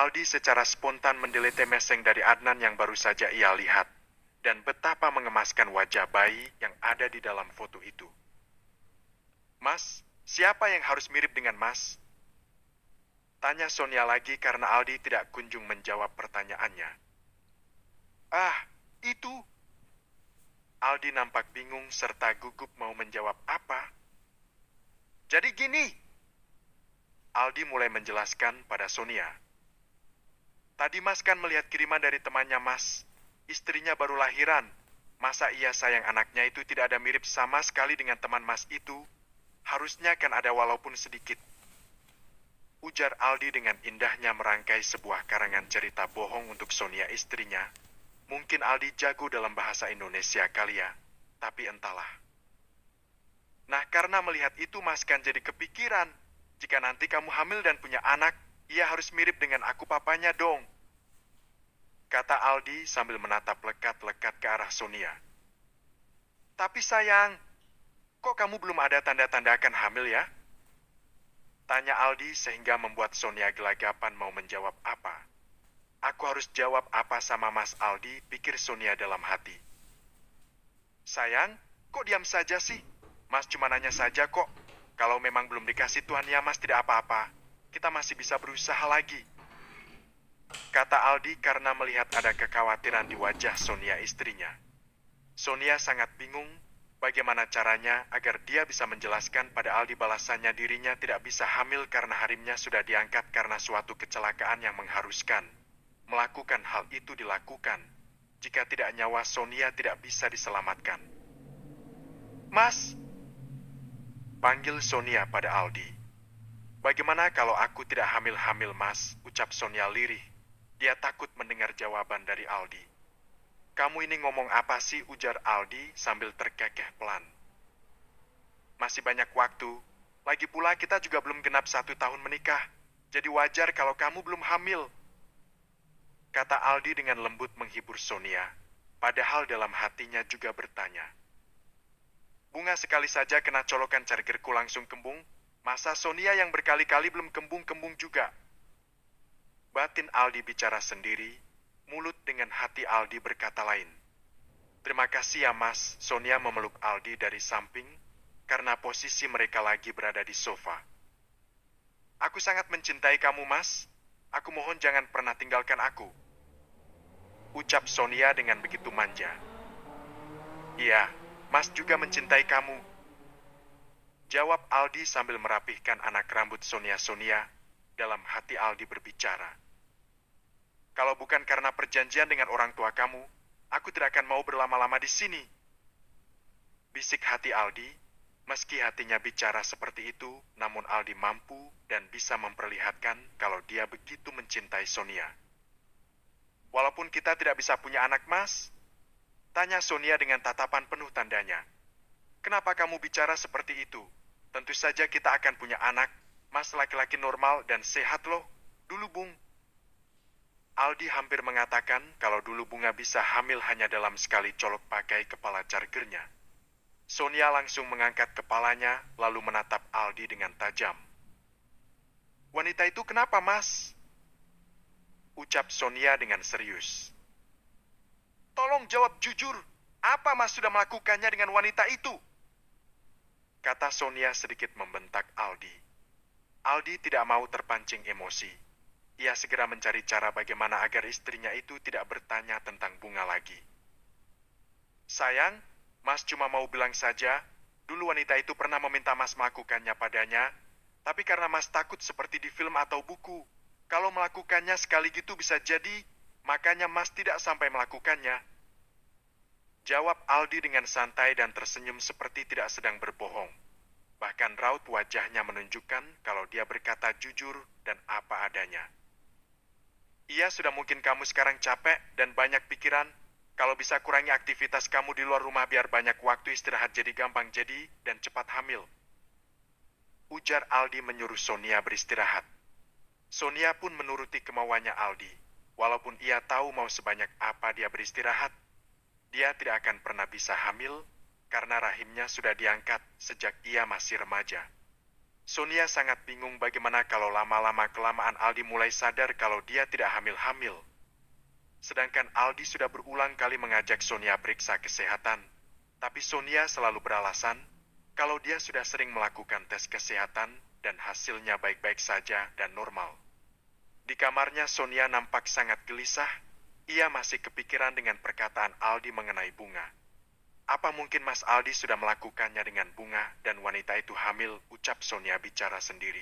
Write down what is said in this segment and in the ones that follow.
Aldi secara spontan mendelete meseng dari Adnan yang baru saja ia lihat, dan betapa mengemaskan wajah bayi yang ada di dalam foto itu. Mas, siapa yang harus mirip dengan Mas? Tanya Sonia lagi karena Aldi tidak kunjung menjawab pertanyaannya. Ah, itu. Aldi nampak bingung serta gugup mau menjawab apa. Jadi gini. Aldi mulai menjelaskan pada Sonia. Tadi Mas kan melihat kiriman dari temannya Mas. Istrinya baru lahiran. Masa iya sayang anaknya itu tidak ada mirip sama sekali dengan teman Mas itu? Harusnya kan ada walaupun sedikit. Ujar Aldi dengan indahnya merangkai sebuah karangan cerita bohong untuk Sonia istrinya. Mungkin Aldi jago dalam bahasa Indonesia kali ya, tapi entahlah. Nah, karena melihat itu Mas kan jadi kepikiran. Jika nanti kamu hamil dan punya anak, ia harus mirip dengan aku papanya dong. Kata Aldi sambil menatap lekat-lekat ke arah Sonia. Tapi sayang, kok kamu belum ada tanda-tanda akan hamil ya? Tanya Aldi sehingga membuat Sonia gelagapan mau menjawab apa. Aku harus jawab apa sama Mas Aldi, pikir Sonia dalam hati. Sayang, kok diam saja sih? Mas cuma nanya saja kok. Kalau memang belum dikasih Tuhan ya Mas tidak apa-apa. Kita masih bisa berusaha lagi. Kata Aldi karena melihat ada kekhawatiran di wajah Sonia istrinya. Sonia sangat bingung bagaimana caranya agar dia bisa menjelaskan pada Aldi balasannya dirinya tidak bisa hamil karena harimnya sudah diangkat karena suatu kecelakaan yang mengharuskan. Melakukan hal itu dilakukan. Jika tidak nyawa Sonia tidak bisa diselamatkan. Mas, panggil Sonia pada Aldi. Bagaimana kalau aku tidak hamil-hamil Mas, ucap Sonia lirih. Dia takut mendengar jawaban dari Aldi. Kamu ini ngomong apa sih, ujar Aldi sambil terkekeh pelan. Masih banyak waktu. Lagi pula kita juga belum genap 1 tahun menikah. Jadi wajar kalau kamu belum hamil. Kata Aldi dengan lembut menghibur Sonia. Padahal dalam hatinya juga bertanya. Bunga sekali saja kena colokan chargerku langsung kembung. Masa Sonia yang berkali-kali belum kembung-kembung juga? Batin Aldi bicara sendiri. Mulut dengan hati Aldi berkata lain. Terima kasih ya Mas, Sonia memeluk Aldi dari samping, karena posisi mereka lagi berada di sofa. Aku sangat mencintai kamu Mas, aku mohon jangan pernah tinggalkan aku. Ucap Sonia dengan begitu manja. Iya, Mas juga mencintai kamu. Jawab Aldi sambil merapihkan anak rambut Sonia. Dalam hati Aldi berbicara. Kalau bukan karena perjanjian dengan orang tua kamu, aku tidak akan mau berlama-lama di sini. Bisik hati Aldi, meski hatinya bicara seperti itu, namun Aldi mampu dan bisa memperlihatkan kalau dia begitu mencintai Sonia. Walaupun kita tidak bisa punya anak, Mas? Tanya Sonia dengan tatapan penuh tandanya. Kenapa kamu bicara seperti itu? Tentu saja kita akan punya anak, Mas laki-laki normal dan sehat loh. Dulu, Bung. Aldi hampir mengatakan kalau dulu Bunga bisa hamil hanya dalam sekali colok pakai kepala chargernya. Sonia langsung mengangkat kepalanya lalu menatap Aldi dengan tajam. Wanita itu kenapa, Mas? Ucap Sonia dengan serius. Tolong jawab jujur, apa Mas sudah melakukannya dengan wanita itu? Kata Sonia sedikit membentak Aldi. Aldi tidak mau terpancing emosi. Ia segera mencari cara bagaimana agar istrinya itu tidak bertanya tentang Bunga lagi. Sayang, Mas cuma mau bilang saja, dulu wanita itu pernah meminta Mas melakukannya padanya, tapi karena Mas takut seperti di film atau buku, kalau melakukannya sekali gitu bisa jadi, makanya Mas tidak sampai melakukannya. Jawab Aldi dengan santai dan tersenyum seperti tidak sedang berbohong. Bahkan raut wajahnya menunjukkan kalau dia berkata jujur dan apa adanya. Iya, sudah mungkin kamu sekarang capek dan banyak pikiran. Kalau bisa kurangi aktivitas kamu di luar rumah biar banyak waktu istirahat jadi gampang jadi dan cepat hamil. Ujar Aldi menyuruh Sonia beristirahat. Sonia pun menuruti kemauannya Aldi. Walaupun ia tahu mau sebanyak apa dia beristirahat, dia tidak akan pernah bisa hamil karena rahimnya sudah diangkat sejak ia masih remaja. Sonia sangat bingung bagaimana kalau lama-lama-kelamaan Aldi mulai sadar kalau dia tidak hamil-hamil. Sedangkan Aldi sudah berulang kali mengajak Sonia periksa kesehatan, tapi Sonia selalu beralasan kalau dia sudah sering melakukan tes kesehatan dan hasilnya baik-baik saja dan normal. Di kamarnya Sonia nampak sangat gelisah. Ia masih kepikiran dengan perkataan Aldi mengenai bunga. Apa mungkin Mas Aldi sudah melakukannya dengan bunga dan wanita itu hamil, ucap Sonia bicara sendiri.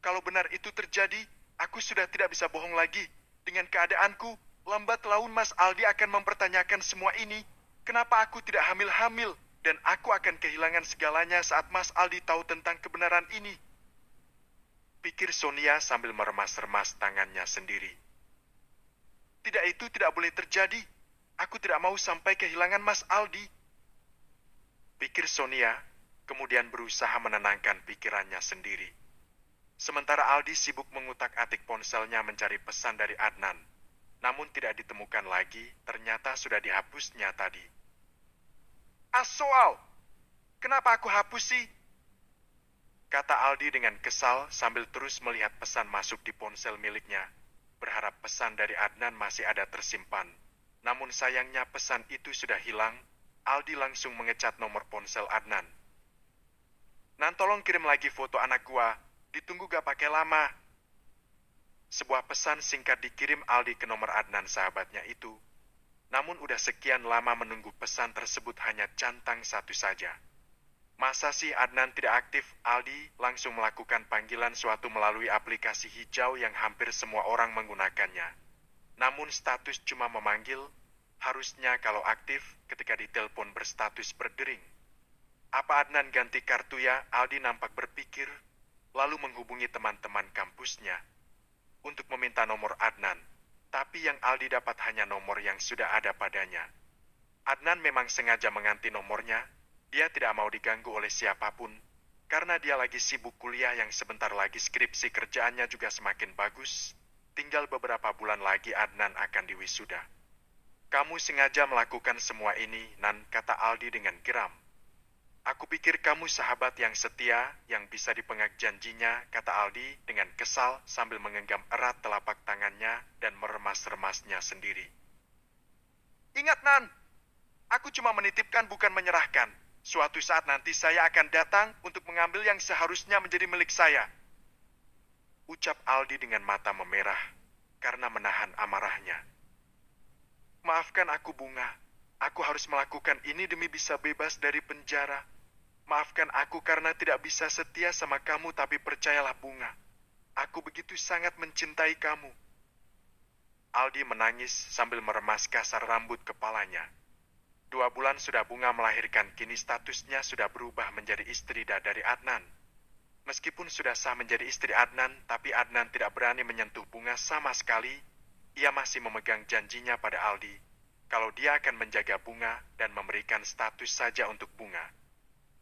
Kalau benar itu terjadi, aku sudah tidak bisa bohong lagi. Dengan keadaanku, lambat laun Mas Aldi akan mempertanyakan semua ini. Kenapa aku tidak hamil-hamil? Dan aku akan kehilangan segalanya saat Mas Aldi tahu tentang kebenaran ini. Pikir Sonia sambil meremas-remas tangannya sendiri. Tidak, itu tidak boleh terjadi. Aku tidak mau sampai kehilangan Mas Aldi. Pikir Sonia, kemudian berusaha menenangkan pikirannya sendiri. Sementara Aldi sibuk mengutak-atik ponselnya mencari pesan dari Adnan. Namun tidak ditemukan lagi, ternyata sudah dihapusnya tadi. Asoal! Kenapa aku hapus sih? Kata Aldi dengan kesal sambil terus melihat pesan masuk di ponsel miliknya. Berharap pesan dari Adnan masih ada tersimpan. Namun sayangnya pesan itu sudah hilang. Aldi langsung mengecat nomor ponsel Adnan. Nan, tolong kirim lagi foto anak gua. Ditunggu gak pakai lama. Sebuah pesan singkat dikirim Aldi ke nomor Adnan sahabatnya itu. Namun udah sekian lama menunggu pesan tersebut hanya centang satu saja. Masa sih Adnan tidak aktif? Aldi langsung melakukan panggilan suatu melalui aplikasi hijau yang hampir semua orang menggunakannya. Namun status cuma memanggil, harusnya kalau aktif ketika ditelepon berstatus berdering. Apa Adnan ganti kartu ya? Aldi nampak berpikir, lalu menghubungi teman-teman kampusnya untuk meminta nomor Adnan. Tapi yang Aldi dapat hanya nomor yang sudah ada padanya. Adnan memang sengaja mengganti nomornya. Dia tidak mau diganggu oleh siapapun, karena dia lagi sibuk kuliah yang sebentar lagi skripsi kerjaannya juga semakin bagus. Tinggal beberapa bulan lagi Adnan akan diwisuda. Kamu sengaja melakukan semua ini, Nan, kata Aldi dengan geram. Aku pikir kamu sahabat yang setia, yang bisa dipegang janjinya, kata Aldi dengan kesal sambil menggenggam erat telapak tangannya dan meremas-remasnya sendiri. Ingat, Nan, aku cuma menitipkan bukan menyerahkan. Suatu saat nanti saya akan datang untuk mengambil yang seharusnya menjadi milik saya. Ucap Aldi dengan mata memerah karena menahan amarahnya. Maafkan aku, Bunga. Aku harus melakukan ini demi bisa bebas dari penjara. Maafkan aku karena tidak bisa setia sama kamu, tapi percayalah, Bunga. Aku begitu sangat mencintai kamu. Aldi menangis sambil meremas kasar rambut kepalanya. 2 bulan sudah Bunga melahirkan, kini statusnya sudah berubah menjadi istri dari Adnan. Meskipun sudah sah menjadi istri Adnan, tapi Adnan tidak berani menyentuh Bunga sama sekali. Ia masih memegang janjinya pada Aldi, kalau dia akan menjaga Bunga dan memberikan status saja untuk Bunga.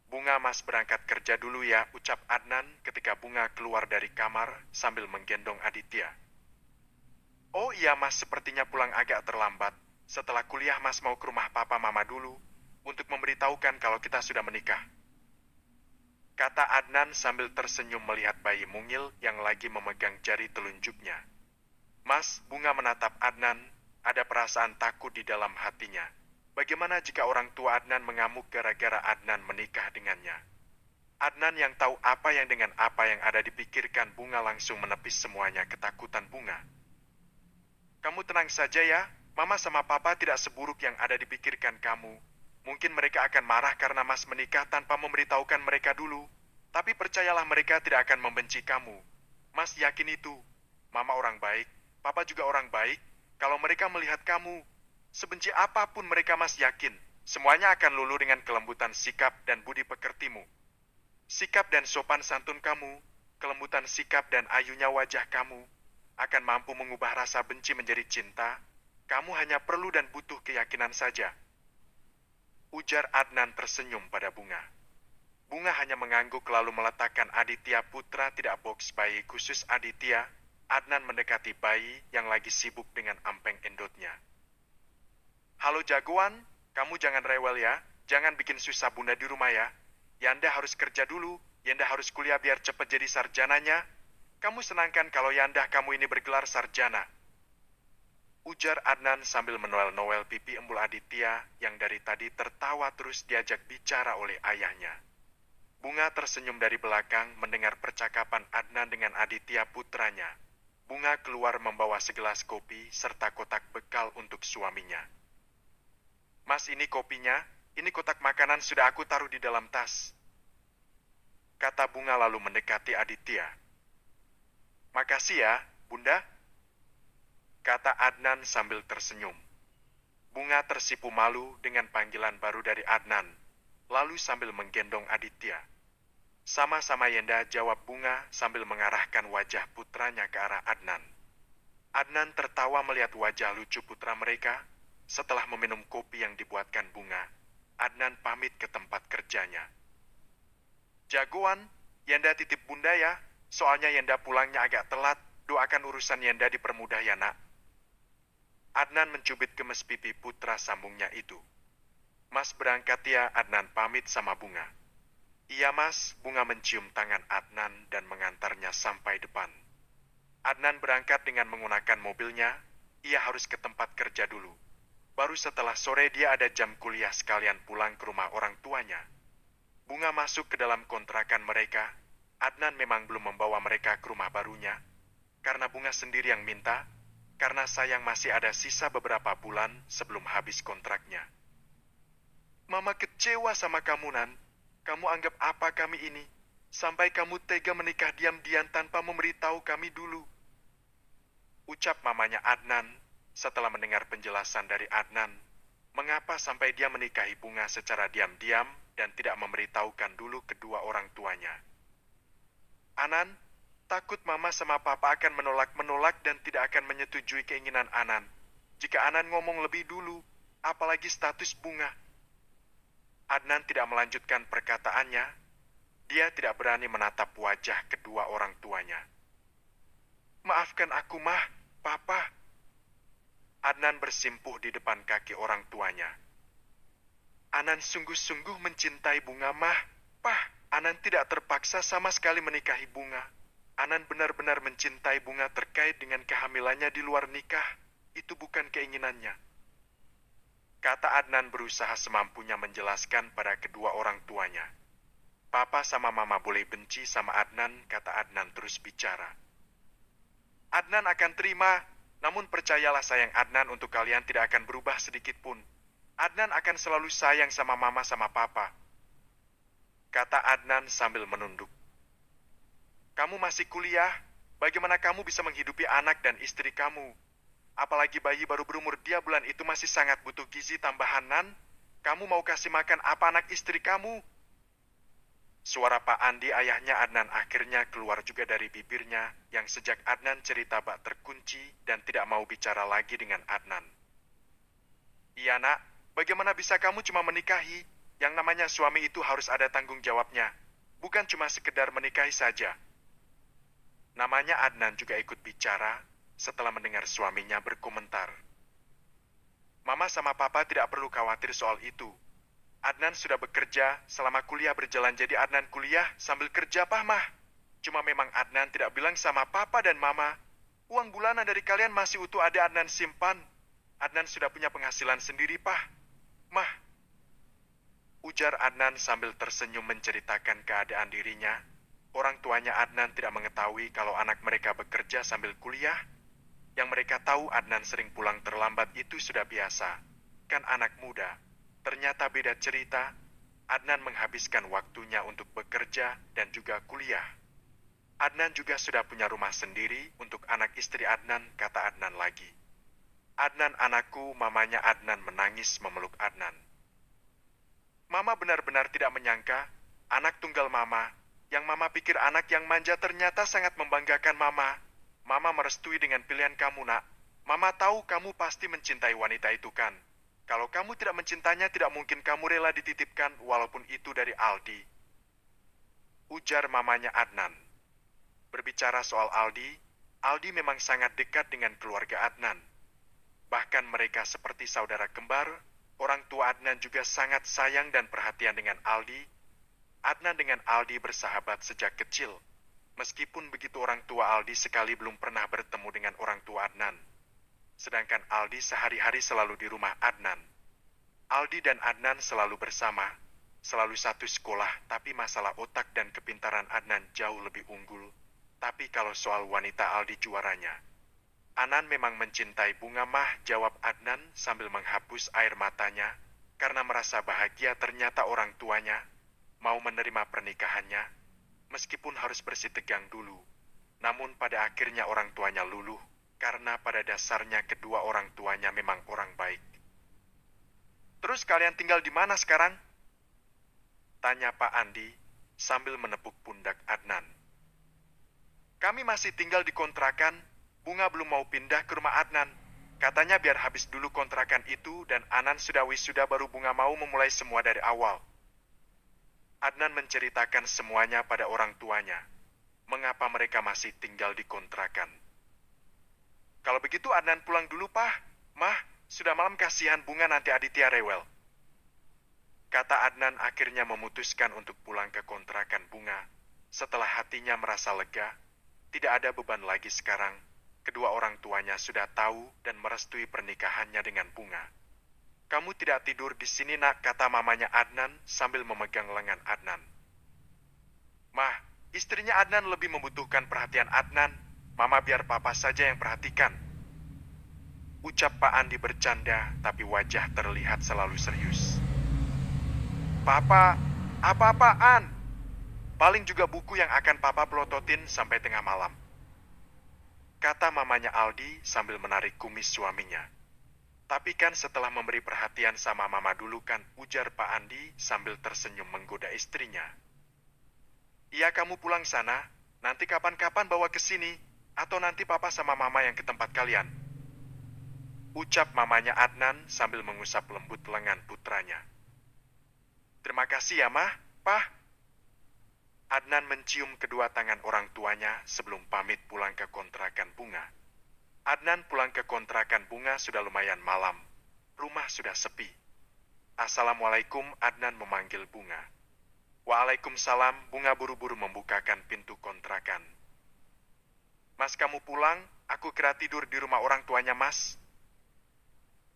Bunga, Mas berangkat kerja dulu ya, ucap Adnan ketika Bunga keluar dari kamar sambil menggendong Aditya. Oh iya Mas, sepertinya pulang agak terlambat. Setelah kuliah Mas mau ke rumah papa mama dulu untuk memberitahukan kalau kita sudah menikah. Kata Adnan sambil tersenyum melihat bayi mungil yang lagi memegang jari telunjuknya. Mas, Bunga menatap Adnan, ada perasaan takut di dalam hatinya. Bagaimana jika orang tua Adnan mengamuk gara-gara Adnan menikah dengannya? Adnan yang tahu apa yang dengan apa yang ada dipikirkan Bunga langsung menepis semuanya ketakutan Bunga. Kamu tenang saja ya. Mama sama Papa tidak seburuk yang ada dipikirkan kamu. Mungkin mereka akan marah karena Mas menikah tanpa memberitahukan mereka dulu. Tapi percayalah mereka tidak akan membenci kamu. Mas yakin itu. Mama orang baik, Papa juga orang baik. Kalau mereka melihat kamu, sebenci apapun mereka Mas yakin, semuanya akan luluh dengan kelembutan sikap dan budi pekertimu. Sikap dan sopan santun kamu, kelembutan sikap dan ayunya wajah kamu, akan mampu mengubah rasa benci menjadi cinta. Kamu hanya perlu dan butuh keyakinan saja. Ujar Adnan tersenyum pada Bunga. Bunga hanya mengangguk lalu meletakkan Aditya putra tidak box bayi khusus Aditya. Adnan mendekati bayi yang lagi sibuk dengan ampeng endotnya. Halo jagoan, kamu jangan rewel ya. Jangan bikin susah Bunda di rumah ya. Yanda harus kerja dulu. Yanda harus kuliah biar cepat jadi sarjananya. Kamu senangkan kalau Yanda kamu ini bergelar sarjana. Ujar Adnan sambil menoel-noel pipi embul Aditya yang dari tadi tertawa terus diajak bicara oleh ayahnya. Bunga tersenyum dari belakang mendengar percakapan Adnan dengan Aditya putranya. Bunga keluar membawa segelas kopi serta kotak bekal untuk suaminya. Mas, ini kopinya, ini kotak makanan sudah aku taruh di dalam tas. Kata Bunga lalu mendekati Aditya. Makasih ya, Bunda. Kata Adnan sambil tersenyum. Bunga tersipu malu dengan panggilan baru dari Adnan, lalu sambil menggendong Aditya. Sama-sama Yanda, jawab Bunga sambil mengarahkan wajah putranya ke arah Adnan. Adnan tertawa melihat wajah lucu putra mereka. Setelah meminum kopi yang dibuatkan Bunga, Adnan pamit ke tempat kerjanya. Jagoan, Yanda titip Bunda ya, soalnya Yanda pulangnya agak telat. Doakan urusan Yanda dipermudah ya nak. Adnan mencubit gemes pipi putra sambungnya itu. Mas berangkat ya, Adnan pamit sama Bunga. Iya mas, Bunga mencium tangan Adnan dan mengantarnya sampai depan. Adnan berangkat dengan menggunakan mobilnya. Ia harus ke tempat kerja dulu. Baru setelah sore dia ada jam kuliah sekalian pulang ke rumah orang tuanya. Bunga masuk ke dalam kontrakan mereka. Adnan memang belum membawa mereka ke rumah barunya. Karena Bunga sendiri yang minta. Karena sayang masih ada sisa beberapa bulan sebelum habis kontraknya. Mama kecewa sama kamu, Nan. Kamu anggap apa kami ini? Sampai kamu tega menikah diam-diam tanpa memberitahu kami dulu. Ucap mamanya Adnan setelah mendengar penjelasan dari Adnan. Mengapa sampai dia menikahi Bunga secara diam-diam dan tidak memberitahukan dulu kedua orang tuanya. Anan, takut Mama sama Papa akan menolak-menolak dan tidak akan menyetujui keinginan Anan. Jika Anan ngomong lebih dulu, apalagi status Bunga. Adnan tidak melanjutkan perkataannya. Dia tidak berani menatap wajah kedua orang tuanya. Maafkan aku, Mah, Papa. Adnan bersimpuh di depan kaki orang tuanya. Anan sungguh-sungguh mencintai Bunga, Mah. Pah, Anan tidak terpaksa sama sekali menikahi Bunga. Anan benar-benar mencintai Bunga terkait dengan kehamilannya di luar nikah. Itu bukan keinginannya. Kata Adnan berusaha semampunya menjelaskan pada kedua orang tuanya. Papa sama Mama boleh benci sama Adnan, kata Adnan terus bicara. Adnan akan terima, namun percayalah sayang Adnan untuk kalian tidak akan berubah sedikit pun. Adnan akan selalu sayang sama Mama sama Papa. Kata Adnan sambil menunduk. Kamu masih kuliah, bagaimana kamu bisa menghidupi anak dan istri kamu? Apalagi bayi baru berumur 3 bulan itu masih sangat butuh gizi tambahan, Nan. Kamu mau kasih makan apa anak istri kamu? Suara Pak Andi ayahnya Adnan akhirnya keluar juga dari bibirnya yang sejak Adnan cerita bak terkunci dan tidak mau bicara lagi dengan Adnan. Iya nak, bagaimana bisa kamu cuma menikahi? Yang namanya suami itu harus ada tanggung jawabnya. Bukan cuma sekedar menikahi saja. Namanya Adnan juga ikut bicara setelah mendengar suaminya berkomentar. Mama sama Papa tidak perlu khawatir soal itu. Adnan sudah bekerja selama kuliah berjalan jadi Adnan kuliah sambil kerja Pah Mah. Cuma memang Adnan tidak bilang sama Papa dan Mama. Uang bulanan dari kalian masih utuh ada Adnan simpan. Adnan sudah punya penghasilan sendiri Pah. Mah. Ujar Adnan sambil tersenyum menceritakan keadaan dirinya. Orang tuanya Adnan tidak mengetahui kalau anak mereka bekerja sambil kuliah. Yang mereka tahu Adnan sering pulang terlambat itu sudah biasa. Kan anak muda. Ternyata beda cerita. Adnan menghabiskan waktunya untuk bekerja dan juga kuliah. Adnan juga sudah punya rumah sendiri untuk anak istri Adnan, kata Adnan lagi. Adnan anakku, mamanya Adnan menangis memeluk Adnan. Mama benar-benar tidak menyangka, anak tunggal Mama, yang Mama pikir anak yang manja ternyata sangat membanggakan Mama. Mama merestui dengan pilihan kamu, nak. Mama tahu kamu pasti mencintai wanita itu kan. Kalau kamu tidak mencintainya, tidak mungkin kamu rela dititipkan walaupun itu dari Aldi. Ujar mamanya Adnan. Berbicara soal Aldi, Aldi memang sangat dekat dengan keluarga Adnan. Bahkan mereka seperti saudara kembar, orang tua Adnan juga sangat sayang dan perhatian dengan Aldi. Adnan dengan Aldi bersahabat sejak kecil. Meskipun begitu orang tua Aldi sekali belum pernah bertemu dengan orang tua Adnan. Sedangkan Aldi sehari-hari selalu di rumah Adnan. Aldi dan Adnan selalu bersama, selalu satu sekolah, tapi masalah otak dan kepintaran Adnan jauh lebih unggul. Tapi kalau soal wanita Aldi juaranya. Anan memang mencintai bunga mah, jawab Adnan sambil menghapus air matanya, karena merasa bahagia ternyata orang tuanya mau menerima pernikahannya, meskipun harus bersih tegang dulu. Namun pada akhirnya orang tuanya luluh, karena pada dasarnya kedua orang tuanya memang orang baik. Terus kalian tinggal di mana sekarang? Tanya Pak Andi sambil menepuk pundak Adnan. Kami masih tinggal di kontrakan, Bunga belum mau pindah ke rumah Adnan. Katanya biar habis dulu kontrakan itu dan Anan sudah wisuda baru Bunga mau memulai semua dari awal. Adnan menceritakan semuanya pada orang tuanya. Mengapa mereka masih tinggal di kontrakan. Kalau begitu Adnan pulang dulu, Pak. Mah, sudah malam, kasihan Bunga nanti Aditya rewel. Kata Adnan akhirnya memutuskan untuk pulang ke kontrakan Bunga. Setelah hatinya merasa lega, tidak ada beban lagi sekarang. Kedua orang tuanya sudah tahu dan merestui pernikahannya dengan Bunga. Kamu tidak tidur di sini, nak, kata mamanya Adnan sambil memegang lengan Adnan. Mah, istrinya Adnan lebih membutuhkan perhatian Adnan. Mama biar papa saja yang perhatikan. Ucap Pak Andi bercanda, tapi wajah terlihat selalu serius. Papa, apa-apaan? Paling juga buku yang akan papa pelototin sampai tengah malam. Kata mamanya Aldi sambil menarik kumis suaminya. Tapi kan setelah memberi perhatian sama mama dulu kan, ujar Pak Andi sambil tersenyum menggoda istrinya. Iya, kamu pulang sana, nanti kapan-kapan bawa ke sini, atau nanti papa sama mama yang ke tempat kalian. Ucap mamanya Adnan sambil mengusap lembut lengan putranya. Terima kasih ya, Mah, Pah. Adnan mencium kedua tangan orang tuanya sebelum pamit pulang ke kontrakan Bunga. Adnan pulang ke kontrakan Bunga sudah lumayan malam. Rumah sudah sepi. Assalamualaikum, Adnan memanggil Bunga. Waalaikumsalam, Bunga buru-buru membukakan pintu kontrakan. Mas, kamu pulang? Aku kira tidur di rumah orang tuanya, Mas.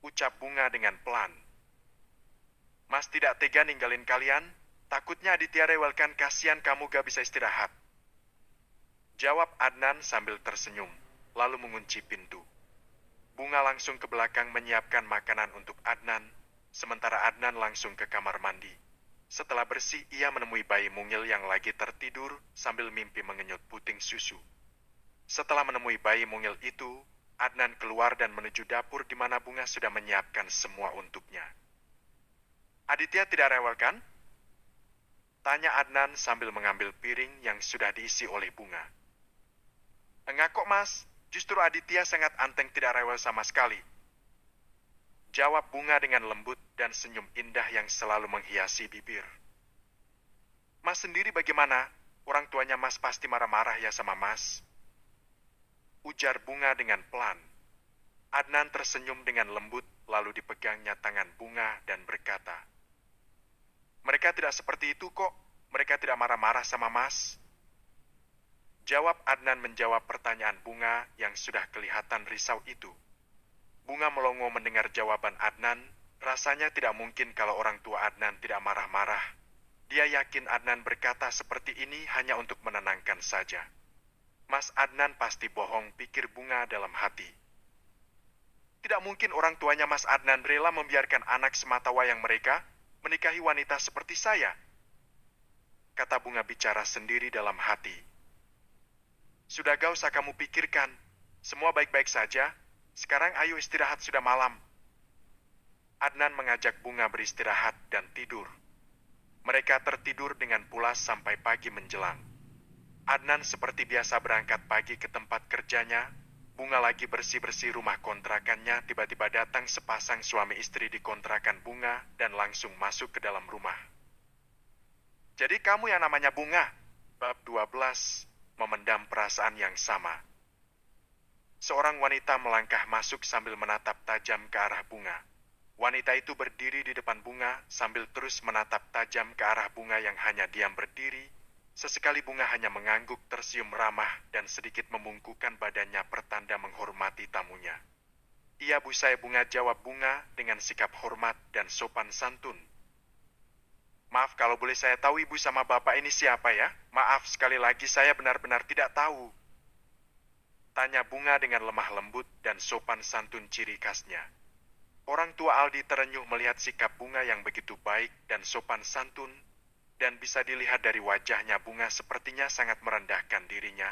Ucap Bunga dengan pelan. Mas tidak tega ninggalin kalian? Takutnya Aditya rewelkan, kasihan kamu gak bisa istirahat. Jawab Adnan sambil tersenyum, lalu mengunci pintu. Bunga langsung ke belakang menyiapkan makanan untuk Adnan, sementara Adnan langsung ke kamar mandi. Setelah bersih, ia menemui bayi mungil yang lagi tertidur sambil mimpi mengenyut puting susu. Setelah menemui bayi mungil itu, Adnan keluar dan menuju dapur di mana Bunga sudah menyiapkan semua untuknya. Aditya tidak rewel kan? Tanya Adnan sambil mengambil piring yang sudah diisi oleh Bunga. Enggak kok, Mas. Justru Aditya sangat anteng, tidak rewel sama sekali. Jawab Bunga dengan lembut dan senyum indah yang selalu menghiasi bibir. Mas sendiri bagaimana? Orang tuanya Mas pasti marah-marah ya sama Mas. Ujar Bunga dengan pelan. Adnan tersenyum dengan lembut, lalu dipegangnya tangan Bunga dan berkata, mereka tidak seperti itu kok. Mereka tidak marah-marah sama Mas. Jawab Adnan menjawab pertanyaan Bunga yang sudah kelihatan risau itu. Bunga melongo mendengar jawaban Adnan. Rasanya tidak mungkin kalau orang tua Adnan tidak marah-marah. Dia yakin Adnan berkata seperti ini hanya untuk menenangkan saja. Mas Adnan pasti bohong, pikir Bunga dalam hati. Tidak mungkin orang tuanya Mas Adnan rela membiarkan anak semata wayang mereka menikahi wanita seperti saya. Kata Bunga bicara sendiri dalam hati. Sudah gak usah kamu pikirkan. Semua baik-baik saja. Sekarang ayo istirahat, sudah malam. Adnan mengajak Bunga beristirahat dan tidur. Mereka tertidur dengan pulas sampai pagi menjelang. Adnan seperti biasa berangkat pagi ke tempat kerjanya. Bunga lagi bersih-bersih rumah kontrakannya, tiba-tiba datang sepasang suami istri di kontrakan Bunga dan langsung masuk ke dalam rumah. Jadi kamu yang namanya Bunga? Bab 12, memendam perasaan yang sama. Seorang wanita melangkah masuk sambil menatap tajam ke arah Bunga. Wanita itu berdiri di depan bunga sambil terus menatap tajam ke arah bunga yang hanya diam berdiri. Sesekali bunga hanya mengangguk tersenyum ramah dan sedikit membungkukkan badannya pertanda menghormati tamunya. Iya Bu, saya bunga, jawab bunga dengan sikap hormat dan sopan santun. Maaf kalau boleh saya tahu ibu sama bapak ini siapa ya? Maaf sekali lagi saya benar-benar tidak tahu. Tanya bunga dengan lemah lembut dan sopan santun ciri khasnya. Orang tua Aldi terenyuh melihat sikap bunga yang begitu baik dan sopan santun, dan bisa dilihat dari wajahnya bunga sepertinya sangat merendahkan dirinya.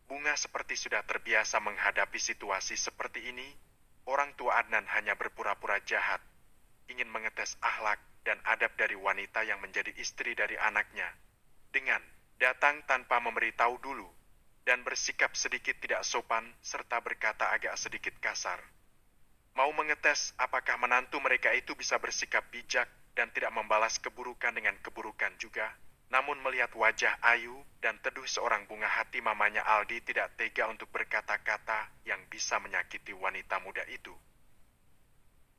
Bunga seperti sudah terbiasa menghadapi situasi seperti ini. Orang tua Adnan hanya berpura-pura jahat, ingin mengetes akhlak dan adab dari wanita yang menjadi istri dari anaknya, dengan datang tanpa memberitahu dulu, dan bersikap sedikit tidak sopan serta berkata agak sedikit kasar. Mau mengetes apakah menantu mereka itu bisa bersikap bijak dan tidak membalas keburukan dengan keburukan juga. Namun melihat wajah ayu dan teduh seorang bunga, hati mamanya Aldi tidak tega untuk berkata-kata yang bisa menyakiti wanita muda itu.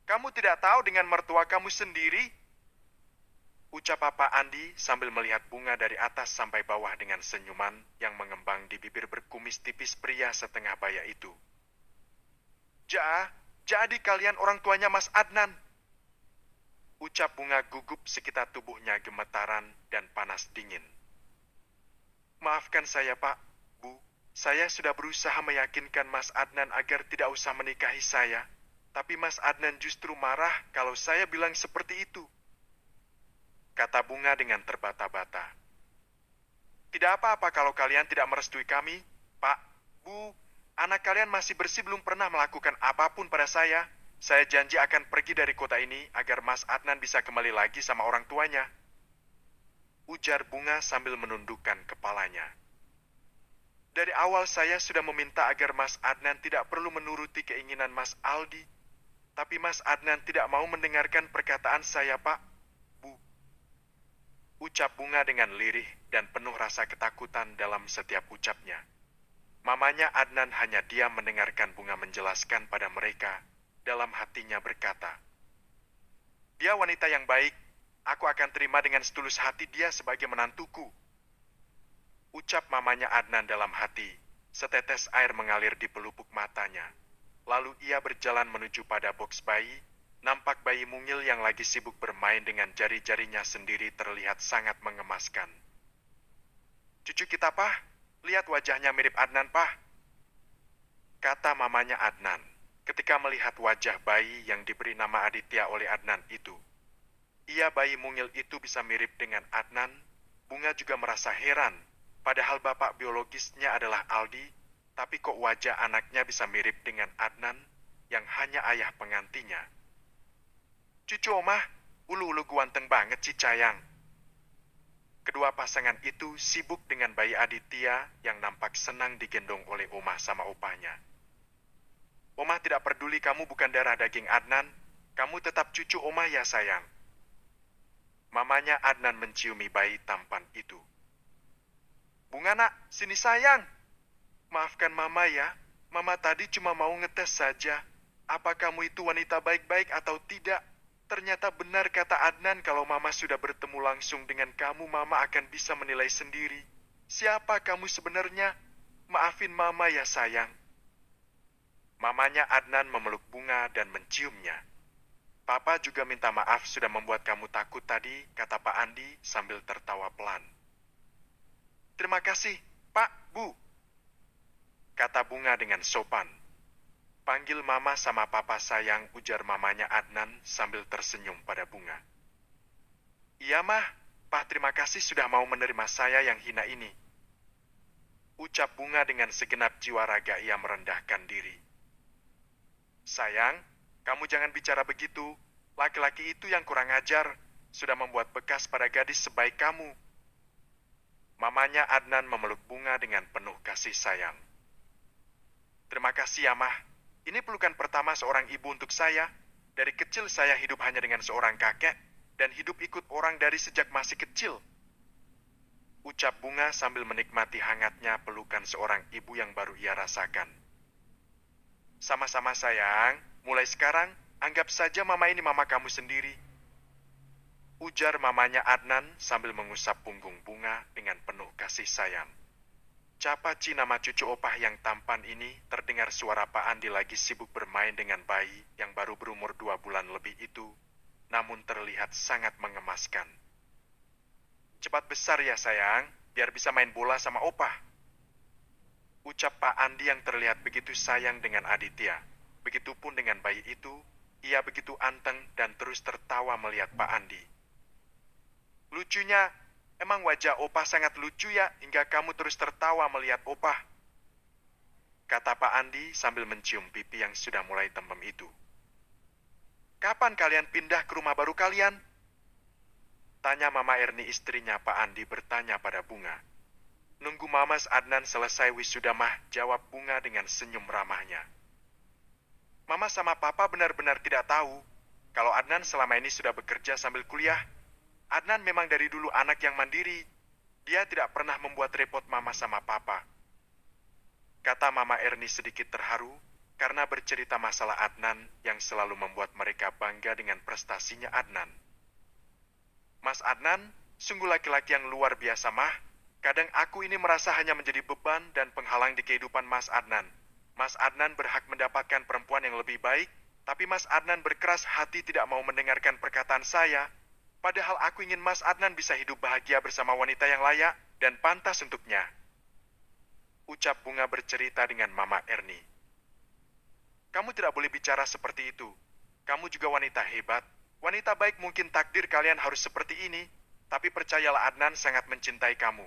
Kamu tidak tahu dengan mertua kamu sendiri? Ucap Papa Andi sambil melihat bunga dari atas sampai bawah dengan senyuman yang mengembang di bibir berkumis tipis pria setengah baya itu. Jadi kalian orang tuanya Mas Adnan. Ucap bunga gugup sekitar tubuhnya gemetaran dan panas dingin. Maafkan saya Pak, Bu. Saya sudah berusaha meyakinkan Mas Adnan agar tidak usah menikahi saya. Tapi Mas Adnan justru marah kalau saya bilang seperti itu. Kata bunga dengan terbata-bata. Tidak apa-apa kalau kalian tidak merestui kami, Pak, Bu. Anak kalian masih bersih, belum pernah melakukan apapun pada saya. Saya janji akan pergi dari kota ini agar Mas Adnan bisa kembali lagi sama orang tuanya. Ujar bunga sambil menundukkan kepalanya. Dari awal saya sudah meminta agar Mas Adnan tidak perlu menuruti keinginan Mas Aldi. Tapi Mas Adnan tidak mau mendengarkan perkataan saya, Pak, Bu. Ucap bunga dengan lirih dan penuh rasa ketakutan dalam setiap ucapnya. Mamanya Adnan hanya diam mendengarkan bunga menjelaskan pada mereka. Dalam hatinya berkata, dia wanita yang baik, aku akan terima dengan setulus hati dia sebagai menantuku. Ucap mamanya Adnan dalam hati, setetes air mengalir di pelupuk matanya. Lalu ia berjalan menuju pada box bayi, nampak bayi mungil yang lagi sibuk bermain dengan jari-jarinya sendiri terlihat sangat mengemaskan. Cucu kita, Pak. Lihat wajahnya mirip Adnan, Pak. Kata mamanya Adnan, ketika melihat wajah bayi yang diberi nama Aditya oleh Adnan itu. Iya, bayi mungil itu bisa mirip dengan Adnan. Bunga juga merasa heran, padahal bapak biologisnya adalah Aldi, tapi kok wajah anaknya bisa mirip dengan Adnan, yang hanya ayah pengantinya. Cucu omah, ulu-ulu ganteng banget sih, Cayang. Kedua pasangan itu sibuk dengan bayi Aditya yang nampak senang digendong oleh omah sama opahnya. Omah tidak peduli kamu bukan darah daging Adnan, kamu tetap cucu omah ya sayang. Mamanya Adnan menciumi bayi tampan itu. Bunga nak, sini sayang. Maafkan mama ya, mama tadi cuma mau ngetes saja. Apa kamu itu wanita baik-baik atau tidak? Ternyata benar kata Adnan, kalau mama sudah bertemu langsung dengan kamu, mama akan bisa menilai sendiri. Siapa kamu sebenarnya? Maafin mama ya sayang. Mamanya Adnan memeluk bunga dan menciumnya. Papa juga minta maaf sudah membuat kamu takut tadi, kata Pak Andi sambil tertawa pelan. Terima kasih, Pak, Bu. Kata bunga dengan sopan. Panggil mama sama papa sayang, ujar mamanya Adnan sambil tersenyum pada bunga. Iya mah, Pak, terima kasih sudah mau menerima saya yang hina ini. Ucap bunga dengan segenap jiwa raga ia merendahkan diri. Sayang, kamu jangan bicara begitu. Laki-laki itu yang kurang ajar, sudah membuat bekas pada gadis sebaik kamu. Mamanya Adnan memeluk bunga dengan penuh kasih sayang. Terima kasih ya mah. Ini pelukan pertama seorang ibu untuk saya. Dari kecil saya hidup hanya dengan seorang kakek, dan hidup ikut orang dari sejak masih kecil. Ucap bunga sambil menikmati hangatnya pelukan seorang ibu yang baru ia rasakan. Sama-sama sayang, mulai sekarang Anggap saja mama ini mama kamu sendiri. Ujar mamanya Adnan sambil mengusap punggung Bunga dengan penuh kasih sayang. Capaci nama cucu opah yang tampan ini terdengar suara Pak Andi lagi sibuk bermain dengan bayi yang baru berumur 2 bulan lebih itu, namun terlihat sangat mengemaskan. Cepat besar ya sayang, biar bisa main bola sama opah. Ucap Pak Andi yang terlihat begitu sayang dengan Aditya. Begitupun dengan bayi itu, ia begitu anteng dan terus tertawa melihat Pak Andi. Lucunya, emang wajah opah sangat lucu ya hingga kamu terus tertawa melihat opah. Kata Pak Andi sambil mencium pipi yang sudah mulai tembem itu. Kapan kalian pindah ke rumah baru kalian? Tanya Mama Erni istrinya Pak Andi bertanya pada Bunga. Nunggu Mamas Adnan selesai wisudamah, jawab Bunga dengan senyum ramahnya. Mama sama Papa benar-benar tidak tahu kalau Adnan selama ini sudah bekerja sambil kuliah. Adnan memang dari dulu anak yang mandiri. Dia tidak pernah membuat repot Mama sama Papa. Kata Mama Erni sedikit terharu karena bercerita masalah Adnan yang selalu membuat mereka bangga dengan prestasinya Adnan. Mas Adnan, sungguh laki-laki yang luar biasa, Mah. Kadang aku ini merasa hanya menjadi beban dan penghalang di kehidupan Mas Adnan. Mas Adnan berhak mendapatkan perempuan yang lebih baik, tapi Mas Adnan berkeras hati tidak mau mendengarkan perkataan saya. Padahal aku ingin Mas Adnan bisa hidup bahagia bersama wanita yang layak dan pantas untuknya. Ucap Bunga bercerita dengan Mama Erni. Kamu tidak boleh bicara seperti itu. Kamu juga wanita hebat. Wanita baik mungkin takdir kalian harus seperti ini, tapi percayalah Adnan sangat mencintai kamu.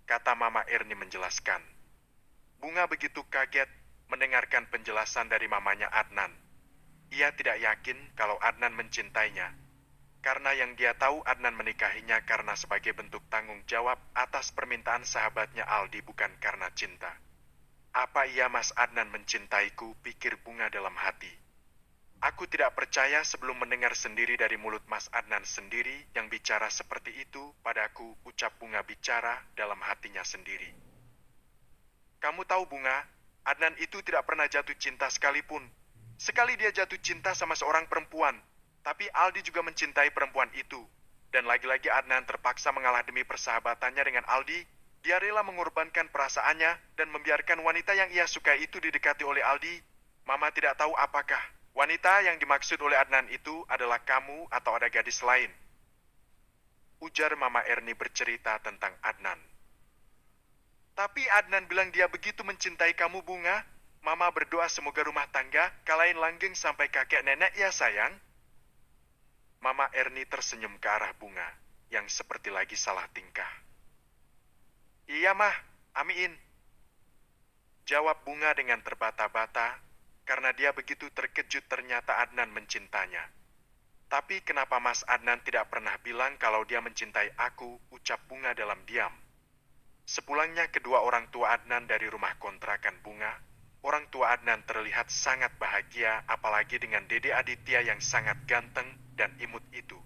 Kata Mama Erni menjelaskan. Bunga begitu kaget mendengarkan penjelasan dari mamanya Adnan. Ia tidak yakin kalau Adnan mencintainya, karena yang dia tahu Adnan menikahinya karena sebagai bentuk tanggung jawab atas permintaan sahabatnya Aldi, bukan karena cinta. Apa iya Mas Adnan mencintaiku, pikir Bunga dalam hati. Aku tidak percaya sebelum mendengar sendiri dari mulut Mas Adnan sendiri yang bicara seperti itu padaku, ucap Bunga bicara dalam hatinya sendiri. Kamu tahu Bunga, Adnan itu tidak pernah jatuh cinta sekalipun. Sekali dia jatuh cinta sama seorang perempuan, tapi Aldi juga mencintai perempuan itu. Dan lagi-lagi Adnan terpaksa mengalah demi persahabatannya dengan Aldi. Dia rela mengorbankan perasaannya dan membiarkan wanita yang ia sukai itu didekati oleh Aldi. Mama tidak tahu apakah wanita yang dimaksud oleh Adnan itu adalah kamu atau ada gadis lain. Ujar Mama Erni bercerita tentang Adnan. Tapi Adnan bilang dia begitu mencintai kamu Bunga. Mama berdoa semoga rumah tangga kalian langgeng sampai kakek nenek ya sayang. Mama Erni tersenyum ke arah Bunga yang seperti lagi salah tingkah. Iya Mah, amin. Jawab Bunga dengan terbata-bata karena dia begitu terkejut ternyata Adnan mencintanya. Tapi kenapa Mas Adnan tidak pernah bilang kalau dia mencintai aku, ucap Bunga dalam diam. Sepulangnya kedua orang tua Adnan dari rumah kontrakan Bunga, orang tua Adnan terlihat sangat bahagia apalagi dengan Dede Aditya yang sangat ganteng dan imut itu.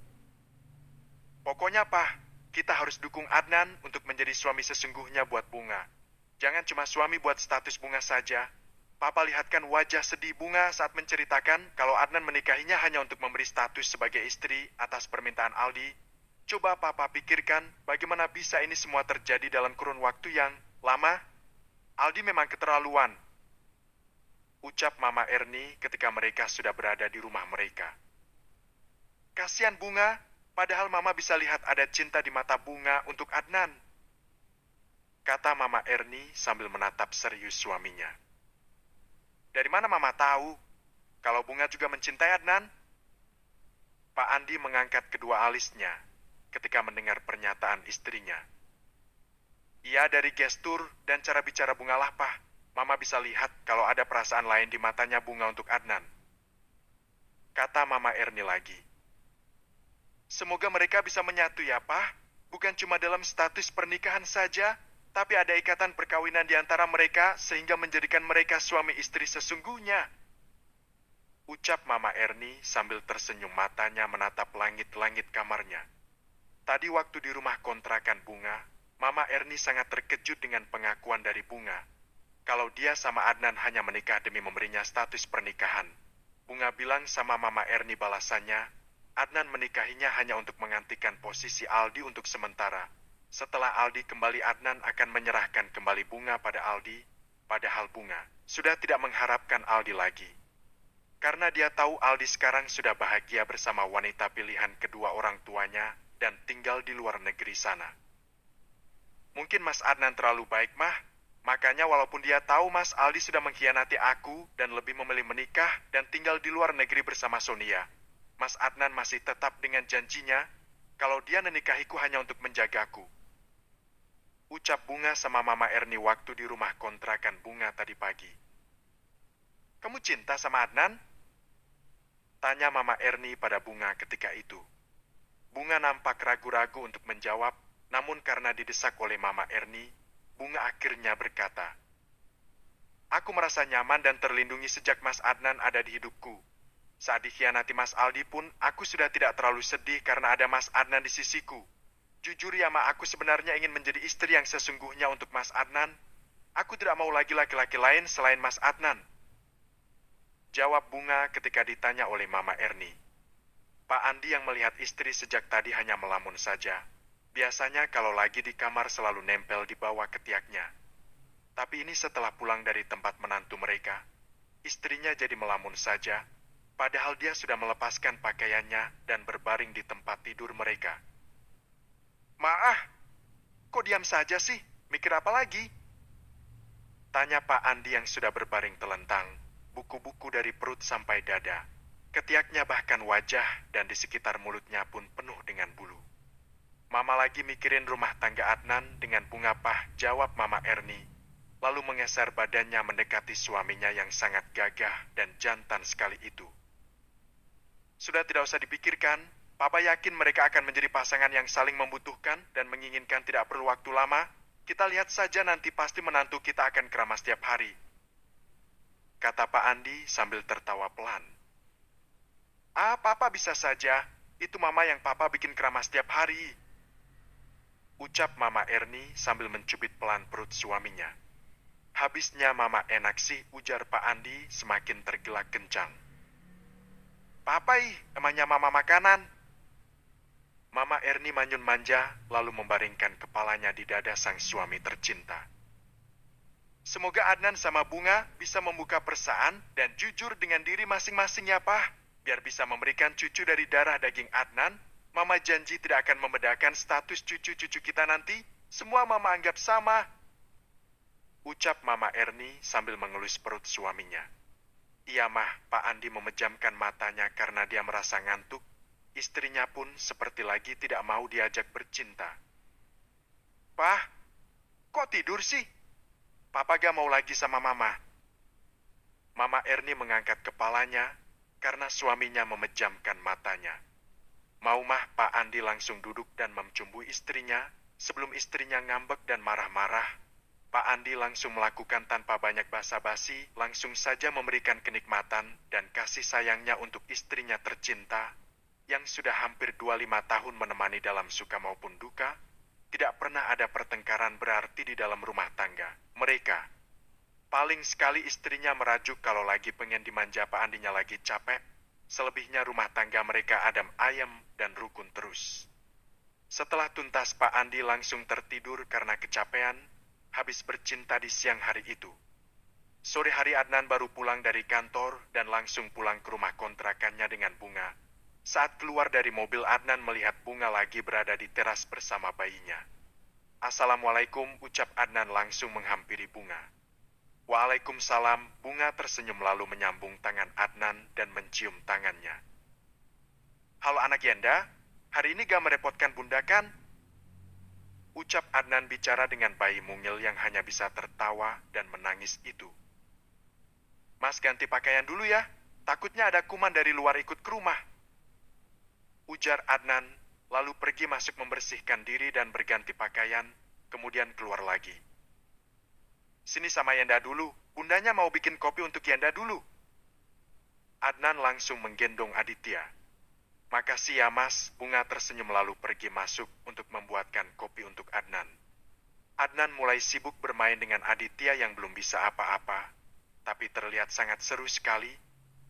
Pokoknya Pak, kita harus dukung Adnan untuk menjadi suami sesungguhnya buat Bunga. Jangan cuma suami buat status Bunga saja. Papa lihatkan wajah sedih Bunga saat menceritakan kalau Adnan menikahinya hanya untuk memberi status sebagai istri atas permintaan Aldi. Coba Papa pikirkan bagaimana bisa ini semua terjadi dalam kurun waktu yang lama. Aldi memang keterlaluan. Ucap Mama Erni ketika mereka sudah berada di rumah mereka. Kasihan Bunga, padahal Mama bisa lihat ada cinta di mata Bunga untuk Adnan. Kata Mama Erni sambil menatap serius suaminya. Dari mana Mama tahu kalau Bunga juga mencintai Adnan? Pak Andi mengangkat kedua alisnya ketika mendengar pernyataan istrinya. Iya, dari gestur dan cara bicara Bunga lah, Pak. Mama bisa lihat kalau ada perasaan lain di matanya Bunga untuk Adnan. Kata Mama Erni lagi. Semoga mereka bisa menyatu ya, Pak. Bukan cuma dalam status pernikahan saja, tapi ada ikatan perkawinan di antara mereka sehingga menjadikan mereka suami istri sesungguhnya. Ucap Mama Erni sambil tersenyum matanya menatap langit-langit kamarnya. Tadi waktu di rumah kontrakan Bunga, Mama Erni sangat terkejut dengan pengakuan dari Bunga. Kalau dia sama Adnan hanya menikah demi memberinya status pernikahan. Bunga bilang sama Mama Erni balasannya, Adnan menikahinya hanya untuk menggantikan posisi Aldi untuk sementara. Setelah Aldi kembali, Adnan akan menyerahkan kembali Bunga pada Aldi, padahal Bunga sudah tidak mengharapkan Aldi lagi. Karena dia tahu Aldi sekarang sudah bahagia bersama wanita pilihan kedua orang tuanya dan tinggal di luar negeri sana. Mungkin Mas Adnan terlalu baik, Mah. Makanya walaupun dia tahu Mas Aldi sudah mengkhianati aku dan lebih memilih menikah dan tinggal di luar negeri bersama Sonia, Mas Adnan masih tetap dengan janjinya kalau dia menikahiku hanya untuk menjagaku. Ucap Bunga sama Mama Erni waktu di rumah kontrakan Bunga tadi pagi. Kamu cinta sama Adnan? Tanya Mama Erni pada Bunga ketika itu. Bunga nampak ragu-ragu untuk menjawab, namun karena didesak oleh Mama Erni, Bunga akhirnya berkata, Aku merasa nyaman dan terlindungi sejak Mas Adnan ada di hidupku. Saat dikhianati Mas Aldi pun, aku sudah tidak terlalu sedih karena ada Mas Adnan di sisiku. Jujur ya, Ma, aku sebenarnya ingin menjadi istri yang sesungguhnya untuk Mas Adnan. Aku tidak mau lagi laki-laki lain selain Mas Adnan. Jawab Bunga ketika ditanya oleh Mama Erni. Pak Andi yang melihat istri sejak tadi hanya melamun saja. Biasanya kalau lagi di kamar selalu nempel di bawah ketiaknya. Tapi ini setelah pulang dari tempat menantu mereka, istrinya jadi melamun saja, padahal dia sudah melepaskan pakaiannya dan berbaring di tempat tidur mereka. Maah, kok diam saja sih? Mikir apa lagi? Tanya Pak Andi yang sudah berbaring telentang, buku-buku dari perut sampai dada. Ketiaknya bahkan wajah dan di sekitar mulutnya pun penuh dengan bulu. Mama lagi mikirin rumah tangga Adnan dengan Bunga, Pah, jawab Mama Erni, lalu menggeser badannya mendekati suaminya yang sangat gagah dan jantan sekali itu. Sudah tidak usah dipikirkan, Papa yakin mereka akan menjadi pasangan yang saling membutuhkan dan menginginkan tidak perlu waktu lama. Kita lihat saja nanti pasti menantu kita akan keramas setiap hari. Kata Pak Andi sambil tertawa pelan. Ah, Papa bisa saja. Itu Mama yang Papa bikin keramas setiap hari. Ucap Mama Erni sambil mencubit pelan perut suaminya. Habisnya Mama enak sih, ujar Pak Andi semakin tergelak kencang. Papa emangnya Mama makanan? Mama Erni manyun manja lalu membaringkan kepalanya di dada sang suami tercinta. Semoga Adnan sama Bunga bisa membuka persaan dan jujur dengan diri masing-masing ya, Pak. Biar bisa memberikan cucu dari darah daging Adnan, Mama janji tidak akan membedakan status cucu-cucu kita nanti. Semua Mama anggap sama. Ucap Mama Erni sambil mengelus perut suaminya. Iya, Mah, Pak Andi memejamkan matanya karena dia merasa ngantuk. Istrinya pun seperti lagi tidak mau diajak bercinta. Pah, kok tidur sih? Papa gak mau lagi sama Mama. Mama Erni mengangkat kepalanya karena suaminya memejamkan matanya. Mau Mah, Pak Andi langsung duduk dan menciumbui istrinya. Sebelum istrinya ngambek dan marah-marah, Pak Andi langsung melakukan tanpa banyak basa-basi, langsung saja memberikan kenikmatan dan kasih sayangnya untuk istrinya tercinta, yang sudah hampir 25 tahun menemani dalam suka maupun duka. Tidak pernah ada pertengkaran berarti di dalam rumah tangga mereka. Paling sekali istrinya merajuk kalau lagi pengen dimanja, Pak Andinya lagi capek. Selebihnya rumah tangga mereka adem ayem dan rukun terus. Setelah tuntas, Pak Andi langsung tertidur karena kecapean habis bercinta di siang hari itu. Sore hari Adnan baru pulang dari kantor dan langsung pulang ke rumah kontrakannya dengan Bunga. Saat keluar dari mobil, Adnan melihat Bunga lagi berada di teras bersama bayinya. Assalamualaikum, ucap Adnan langsung menghampiri Bunga. Waalaikumsalam, Bunga tersenyum lalu menyambung tangan Adnan dan mencium tangannya. Halo anak Yenda, hari ini gak merepotkan Bunda kan? Ucap Adnan bicara dengan bayi mungil yang hanya bisa tertawa dan menangis itu. Mas ganti pakaian dulu ya, takutnya ada kuman dari luar ikut ke rumah. Ujar Adnan, lalu pergi masuk membersihkan diri dan berganti pakaian, kemudian keluar lagi. Sini sama Yenda dulu, bundanya mau bikin kopi untuk Yenda dulu. Adnan langsung menggendong Aditya. Makasih ya Mas, Bunga tersenyum lalu pergi masuk untuk membuatkan kopi untuk Adnan. Adnan mulai sibuk bermain dengan Aditya yang belum bisa apa-apa, tapi terlihat sangat seru sekali.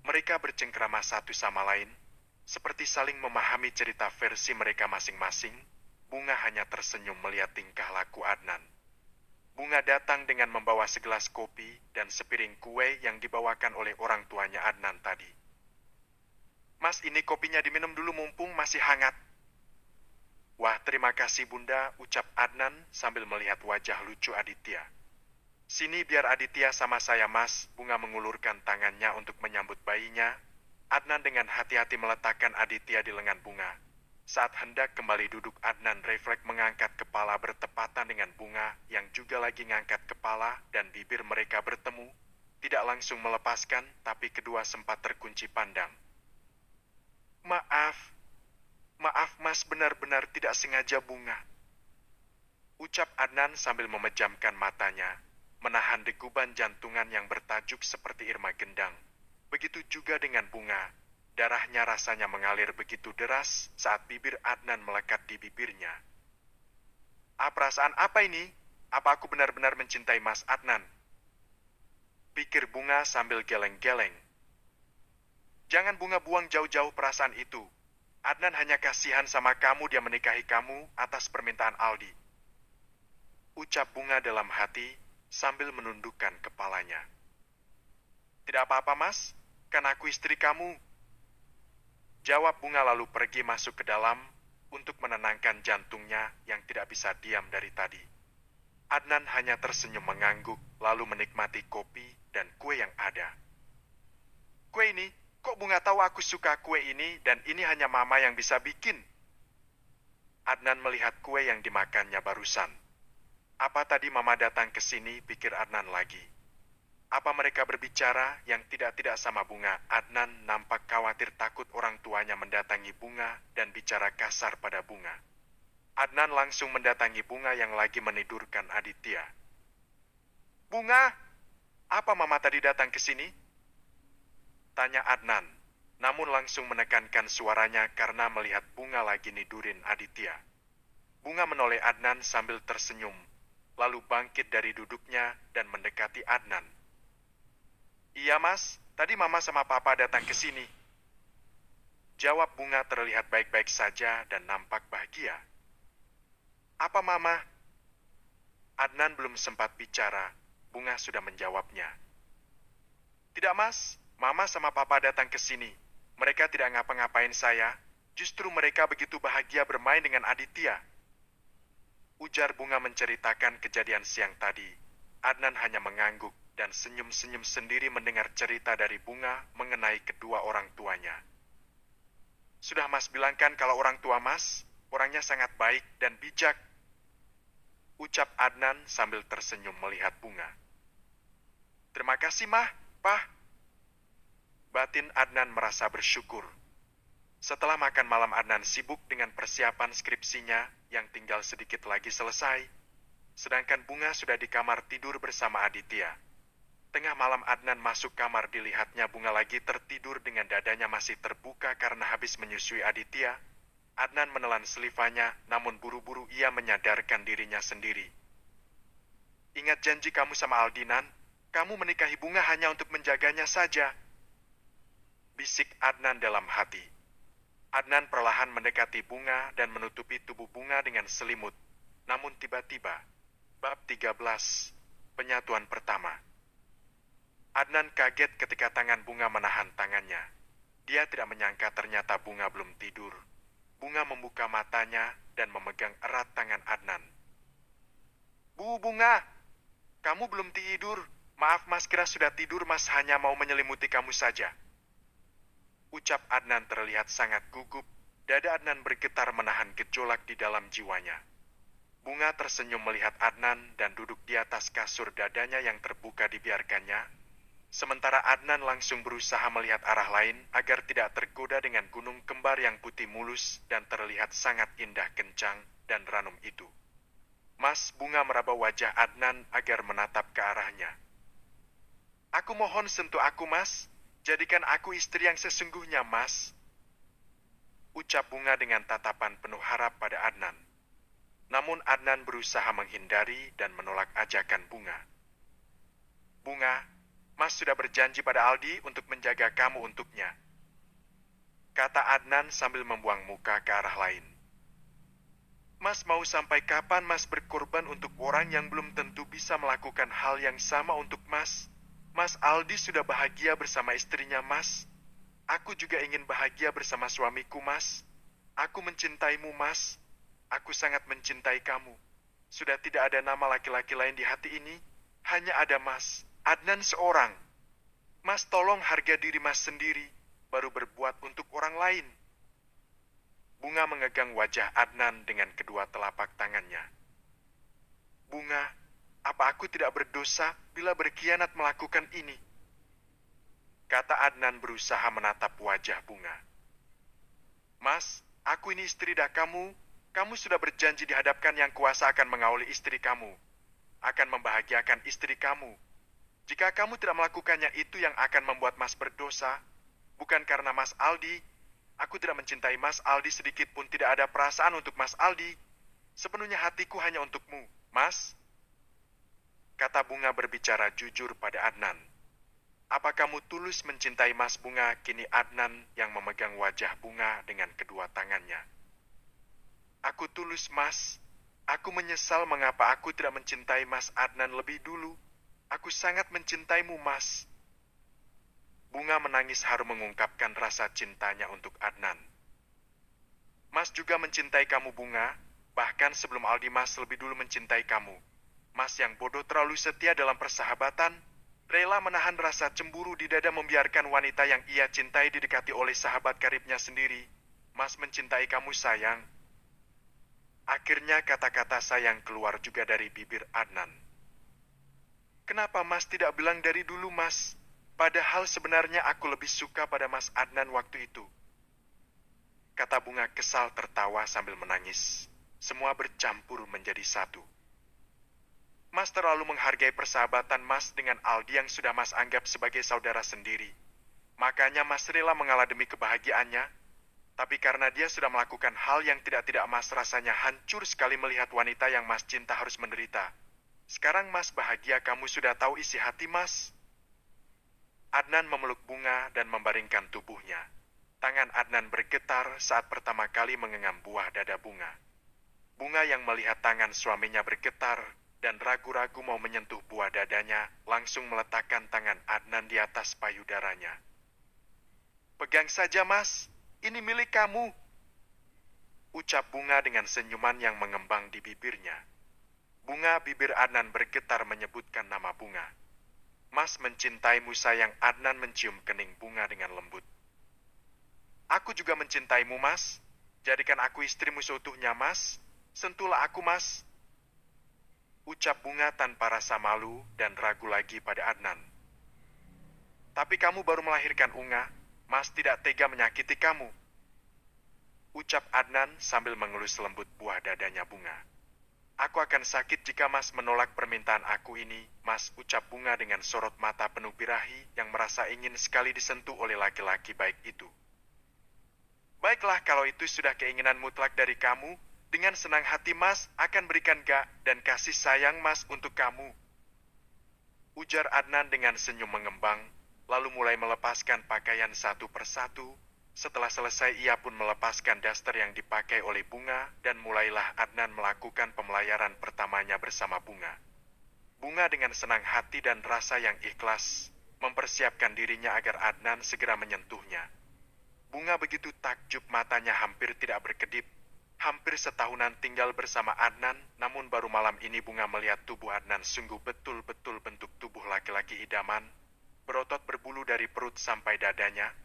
Mereka bercengkrama satu sama lain, seperti saling memahami cerita versi mereka masing-masing. Bunga hanya tersenyum melihat tingkah laku Adnan. Bunga datang dengan membawa segelas kopi dan sepiring kue yang dibawakan oleh orang tuanya Adnan tadi. "Mas, ini kopinya diminum dulu mumpung masih hangat." "Wah, terima kasih Bunda," ucap Adnan sambil melihat wajah lucu Aditya. "Sini biar Aditya sama saya, Mas." Bunga mengulurkan tangannya untuk menyambut bayinya. Adnan dengan hati-hati meletakkan Aditya di lengan Bunga. Saat hendak kembali duduk, Adnan refleks mengangkat kepala bertepatan dengan Bunga yang juga lagi ngangkat kepala dan bibir mereka bertemu. Tidak langsung melepaskan, tapi kedua sempat terkunci pandang. Maaf Mas, benar-benar tidak sengaja Bunga," ucap Adnan sambil memejamkan matanya, menahan deguban jantungan yang bertajuk seperti irma gendang. Begitu juga dengan Bunga. Darahnya rasanya mengalir begitu deras saat bibir Adnan melekat di bibirnya. Perasaan apa ini? Apa aku benar-benar mencintai Mas Adnan?" pikir Bunga sambil geleng-geleng. "Jangan Bunga buang jauh-jauh perasaan itu. Adnan hanya kasihan sama kamu, dia menikahi kamu atas permintaan Aldi," ucap Bunga dalam hati sambil menundukkan kepalanya. "Tidak apa-apa Mas, kan aku istri kamu," jawab Bunga lalu pergi masuk ke dalam untuk menenangkan jantungnya yang tidak bisa diam dari tadi. Adnan hanya tersenyum mengangguk lalu menikmati kopi dan kue yang ada. "Kue ini, kok Bunga tahu aku suka kue ini dan ini hanya Mama yang bisa bikin?" Adnan melihat kue yang dimakannya barusan. Apa tadi Mama datang ke sini, pikir Adnan lagi. Apa mereka berbicara yang tidak-tidak sama Bunga? Adnan nampak khawatir takut orang tuanya mendatangi Bunga dan bicara kasar pada Bunga. Adnan langsung mendatangi Bunga yang lagi menidurkan Aditya. "Bunga, apa Mama tadi datang ke sini?" tanya Adnan, namun langsung menekankan suaranya karena melihat Bunga lagi nidurin Aditya. Bunga menoleh Adnan sambil tersenyum, lalu bangkit dari duduknya dan mendekati Adnan. "Iya Mas, tadi Mama sama Papa datang ke sini," jawab Bunga terlihat baik-baik saja dan nampak bahagia. "Apa Mama?" Adnan belum sempat bicara, Bunga sudah menjawabnya. "Tidak Mas, Mama sama Papa datang ke sini. Mereka tidak ngapa-ngapain saya, justru mereka begitu bahagia bermain dengan Aditya," ujar Bunga menceritakan kejadian siang tadi. Adnan hanya mengangguk dan senyum-senyum sendiri mendengar cerita dari Bunga mengenai kedua orang tuanya. "Sudah Mas bilangkan kalau orang tua Mas, orangnya sangat baik dan bijak," ucap Adnan sambil tersenyum melihat Bunga. "Terima kasih Mah, Pah." Batin Adnan merasa bersyukur. Setelah makan malam, Adnan sibuk dengan persiapan skripsinya yang tinggal sedikit lagi selesai. Sedangkan Bunga sudah di kamar tidur bersama Aditya. Tengah malam Adnan masuk kamar, dilihatnya Bunga lagi tertidur dengan dadanya masih terbuka karena habis menyusui Aditya. Adnan menelan selivanya, namun buru-buru ia menyadarkan dirinya sendiri. "Ingat janji kamu sama Aldinan, kamu menikahi Bunga hanya untuk menjaganya saja," bisik Adnan dalam hati. Adnan perlahan mendekati Bunga dan menutupi tubuh Bunga dengan selimut. Namun tiba-tiba, bab 13, penyatuan pertama. Adnan kaget ketika tangan Bunga menahan tangannya. Dia tidak menyangka ternyata Bunga belum tidur. Bunga membuka matanya dan memegang erat tangan Adnan. Bunga, kamu belum tidur. Maaf Mas, kira sudah tidur, Mas hanya mau menyelimuti kamu saja," ucap Adnan terlihat sangat gugup. Dada Adnan bergetar menahan gejolak di dalam jiwanya. Bunga tersenyum melihat Adnan dan duduk di atas kasur, dadanya yang terbuka dibiarkannya. Sementara Adnan langsung berusaha melihat arah lain agar tidak tergoda dengan gunung kembar yang putih mulus dan terlihat sangat indah, kencang, dan ranum itu. "Mas," Bunga meraba wajah Adnan agar menatap ke arahnya. "Aku mohon sentuh aku Mas, jadikan aku istri yang sesungguhnya Mas," ucap Bunga dengan tatapan penuh harap pada Adnan. Namun Adnan berusaha menghindari dan menolak ajakan Bunga. "Bunga, Mas sudah berjanji pada Aldi untuk menjaga kamu untuknya. Kata Adnan sambil membuang muka ke arah lain. Mas mau sampai kapan Mas berkorban untuk orang yang belum tentu bisa melakukan hal yang sama untuk Mas? Mas Aldi sudah bahagia bersama istrinya Mas. Aku juga ingin bahagia bersama suamiku Mas. Aku mencintaimu Mas. Aku sangat mencintai kamu. Sudah tidak ada nama laki-laki lain di hati ini. Hanya ada Mas, Adnan seorang. Mas tolong harga diri Mas sendiri, baru berbuat untuk orang lain. Bunga mengegang wajah Adnan dengan kedua telapak tangannya. Bunga, apa aku tidak berdosa bila berkhianat melakukan ini? Kata Adnan berusaha menatap wajah Bunga. Mas, aku ini istri dah kamu. Kamu sudah berjanji dihadapkan yang kuasa akan mengawali istri kamu. Akan membahagiakan istri kamu. Jika kamu tidak melakukannya, itu yang akan membuat Mas berdosa. Bukan karena Mas Aldi. Aku tidak mencintai Mas Aldi sedikit pun, tidak ada perasaan untuk Mas Aldi. Sepenuhnya hatiku hanya untukmu, Mas. Kata Bunga berbicara jujur pada Adnan. Apa kamu tulus mencintai Mas Bunga? Kini Adnan yang memegang wajah Bunga dengan kedua tangannya. Aku tulus Mas. Aku menyesal mengapa aku tidak mencintai Mas Adnan lebih dulu. Aku sangat mencintaimu Mas. Bunga menangis haru mengungkapkan rasa cintanya untuk Adnan. Mas juga mencintai kamu Bunga. Bahkan sebelum Aldi Mas lebih dulu mencintai kamu. Mas yang bodoh terlalu setia dalam persahabatan, rela menahan rasa cemburu di dada membiarkan wanita yang ia cintai didekati oleh sahabat karibnya sendiri. Mas mencintai kamu sayang. Akhirnya kata-kata sayang keluar juga dari bibir Adnan. Kenapa Mas tidak bilang dari dulu Mas? Padahal sebenarnya aku lebih suka pada Mas Adnan waktu itu. Kata Bunga kesal tertawa sambil menangis. Semua bercampur menjadi satu. Mas terlalu menghargai persahabatan Mas dengan Aldi yang sudah Mas anggap sebagai saudara sendiri. Makanya Mas rela mengalah demi kebahagiaannya. Tapi karena dia sudah melakukan hal yang tidak-tidak Mas rasanya hancur sekali melihat wanita yang Mas cinta harus menderita. Sekarang Mas bahagia, kamu sudah tahu isi hati Mas. Adnan memeluk Bunga dan membaringkan tubuhnya. Tangan Adnan bergetar saat pertama kali mengenggam buah dada Bunga. Bunga yang melihat tangan suaminya bergetar dan ragu-ragu mau menyentuh buah dadanya, langsung meletakkan tangan Adnan di atas payudaranya. Pegang saja Mas, ini milik kamu. Ucap Bunga dengan senyuman yang mengembang di bibirnya. Bunga bibir Adnan bergetar menyebutkan nama Bunga. Mas mencintaimu sayang. Adnan mencium kening Bunga dengan lembut. Aku juga mencintaimu Mas. Jadikan aku istrimu seutuhnya Mas. Sentuhlah aku Mas. Ucap Bunga tanpa rasa malu dan ragu lagi pada Adnan. Tapi kamu baru melahirkan Unga. Mas tidak tega menyakiti kamu. Ucap Adnan sambil mengelus lembut buah dadanya Bunga. Aku akan sakit jika Mas menolak permintaan aku ini, Mas. Ucap Bunga dengan sorot mata penuh birahi yang merasa ingin sekali disentuh oleh laki-laki baik itu. Baiklah kalau itu sudah keinginan mutlak dari kamu, dengan senang hati Mas akan berikan gak dan kasih sayang Mas untuk kamu. Ujar Adnan dengan senyum mengembang, lalu mulai melepaskan pakaian satu persatu. Setelah selesai ia pun melepaskan daster yang dipakai oleh Bunga dan mulailah Adnan melakukan pemelayaran pertamanya bersama Bunga. Bunga dengan senang hati dan rasa yang ikhlas mempersiapkan dirinya agar Adnan segera menyentuhnya. Bunga begitu takjub, matanya hampir tidak berkedip. Hampir setahunan tinggal bersama Adnan, namun baru malam ini Bunga melihat tubuh Adnan sungguh betul-betul bentuk tubuh laki-laki idaman. Berotot berbulu dari perut sampai dadanya.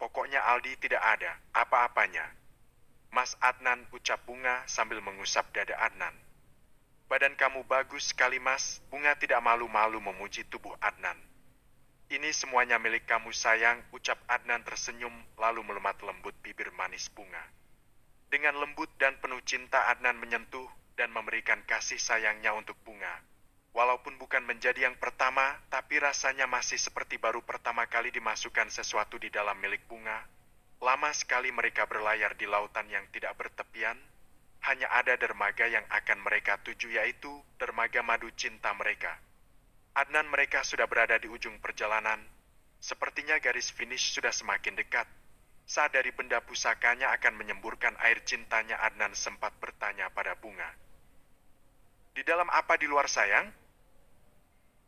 Pokoknya Aldi tidak ada apa-apanya. Mas Adnan, ucap Bunga sambil mengusap dada Adnan. Badan kamu bagus sekali Mas. Bunga tidak malu-malu memuji tubuh Adnan. Ini semuanya milik kamu sayang, ucap Adnan tersenyum lalu melemat lembut bibir manis Bunga. Dengan lembut dan penuh cinta Adnan menyentuh dan memberikan kasih sayangnya untuk Bunga. Walaupun bukan menjadi yang pertama, tapi rasanya masih seperti baru pertama kali dimasukkan sesuatu di dalam milik Bunga. Lama sekali mereka berlayar di lautan yang tidak bertepian. Hanya ada dermaga yang akan mereka tuju, yaitu dermaga madu cinta mereka. Adnan, mereka sudah berada di ujung perjalanan. Sepertinya garis finish sudah semakin dekat. Saat dari benda pusakanya akan menyemburkan air cintanya, Adnan sempat bertanya pada Bunga. "Di dalam apa di luar, sayang?"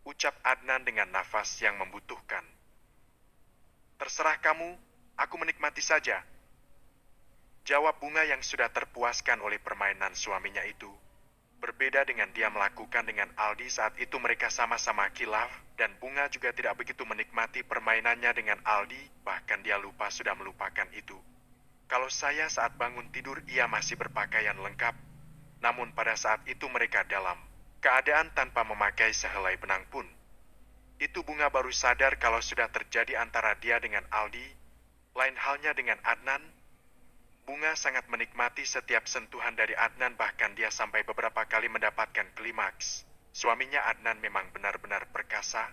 ucap Adnan dengan nafas yang membutuhkan. "Terserah kamu, aku menikmati saja," jawab Bunga yang sudah terpuaskan oleh permainan suaminya itu. Berbeda dengan dia melakukan dengan Aldi saat itu, mereka sama-sama khilaf, dan Bunga juga tidak begitu menikmati permainannya dengan Aldi, bahkan dia lupa sudah melupakan itu. Kalau saya saat bangun tidur ia masih berpakaian lengkap, namun pada saat itu mereka dalam keadaan tanpa memakai sehelai benang pun. Itu Bunga baru sadar kalau sudah terjadi antara dia dengan Aldi. Lain halnya dengan Adnan. Bunga sangat menikmati setiap sentuhan dari Adnan, bahkan dia sampai beberapa kali mendapatkan klimaks. Suaminya Adnan memang benar-benar perkasa,